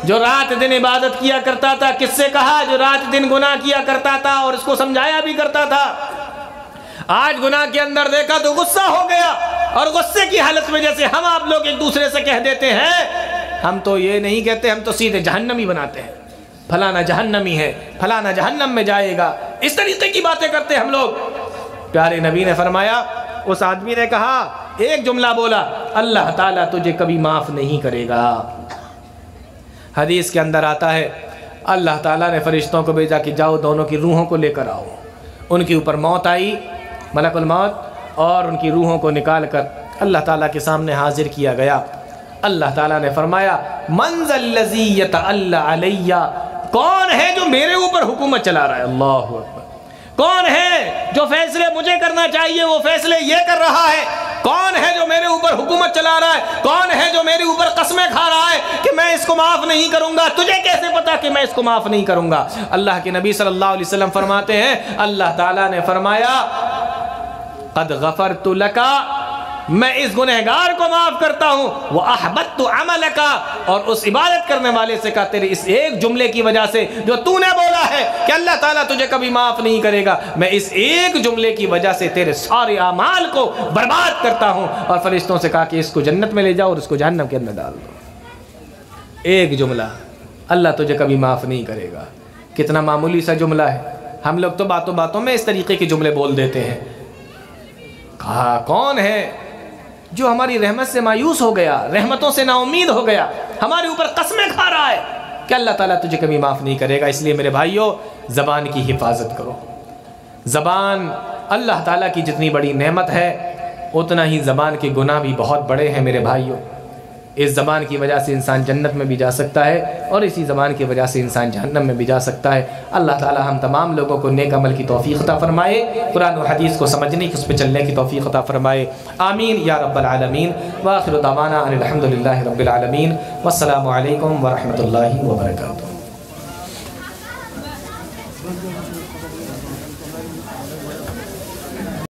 جو رات دن عبادت کیا کرتا تھا۔ کس سے کہا؟ جو رات دن گناہ کیا کرتا تھا اور اس کو سمجھایا بھی کرتا تھا۔ آج گناہ کے اندر دیکھا تو غصہ ہو گیا، اور غصے کی حالت میں جیسے ہم آپ لوگ ایک دوسرے سے کہہ دیتے ہیں، ہم تو یہ نہیں کہتے، ہم تو سیدھے جہنمی بناتے ہیں، فلانا جہنمی ہے، فلانا جہنم میں جائے گا، اس طریقے کی باتیں کرتے ہم لوگ۔ پیارے نبی نے فرمایا، اس آدمی نے کہا، ایک جملہ بولا، اللہ تعالیٰ تجھے کبھی معاف نہیں کرے گا۔ حدیث کے اندر آتا ہے اللہ تعالیٰ نے فرشتوں کو بھیجا کہ جاؤ دونوں کی روحوں کو لے کر آؤ۔ ان کے اوپر موت آئی، ملک الموت، اور ان کی روحوں کو نکال کر اللہ تعالیٰ کے سامنے حاضر کیا گیا۔ اللہ تعالیٰ نے فرمایا من ذا الذی یتعلی علی، کون ہے جو میرے اوپر حکومت چلا رہا ہے؟ اللہ اکبر، کون ہے جو فیصلے مجھے کرنا چاہیے وہ فیصلے یہ کر رہا ہے؟ کون ہے جو میرے اوپر حکومت چلا رہا ہے؟ کون ہے جو میرے اوپر قسمیں کھا رہا ہے کہ میں اس کو معاف نہیں کروں گا؟ تجھے کیسے پتا کہ میں اس کو معاف نہیں کروں گا؟ اللہ کے نبی صلی اللہ علیہ وسلم فرماتے ہیں، اللہ تعالیٰ نے فرمایا قد غفرت لکا، میں اس گنہگار کو معاف کرتا ہوں، وَأَحْبَطْتُ عَمَلَكَ، اور اس عبادت کرنے والے سے کہا تیرے اس ایک جملے کی وجہ سے جو تو نے بولا ہے کہ اللہ تعالیٰ تجھے کبھی معاف نہیں کرے گا، میں اس ایک جملے کی وجہ سے تیرے سارے اعمال کو برباد کرتا ہوں۔ اور فرشتوں سے کہا کہ اس کو جنت میں لے جاؤ اور اس کو جہنم کے اندر ڈال دو۔ ایک جملہ، اللہ تجھے کبھی معاف نہیں کرے گا، کتنا معمولی سا جملہ ہے۔ ہم لوگ تو باتوں باتوں میں اس طریقے کے جملے بول دیتے ہیں۔ کہا کون ہے جو ہماری رحمت سے مایوس ہو گیا، رحمتوں سے نا امید ہو گیا، ہمارے اوپر قسمیں کھا رہا ہے کہ اللہ تعالیٰ تجھے کبھی معاف نہیں کرے گا۔ اس لیے میرے بھائیوں زبان کی حفاظت کرو۔ زبان اللہ تعالیٰ کی جتنی بڑی نعمت ہے اتنا ہی زبان کے گناہ بھی بہت بڑے ہیں میرے بھائیوں۔ اس زبان کی وجہ سے انسان جنت میں بھی جا سکتا ہے اور اسی زبان کی وجہ سے انسان جہنم میں بھی جا سکتا ہے۔ اللہ تعالی ہم تمام لوگوں کو نیک عمل کی توفیق عطا فرمائے، قرآن و حدیث کو سمجھنے کی، اس پہ چلنے کی توفیق عطا فرمائے، آمین یا رب العالمین۔ وآخر دعوانا ان الحمدللہ رب العالمین، والسلام علیکم ورحمۃ اللہ وبرکاتہ۔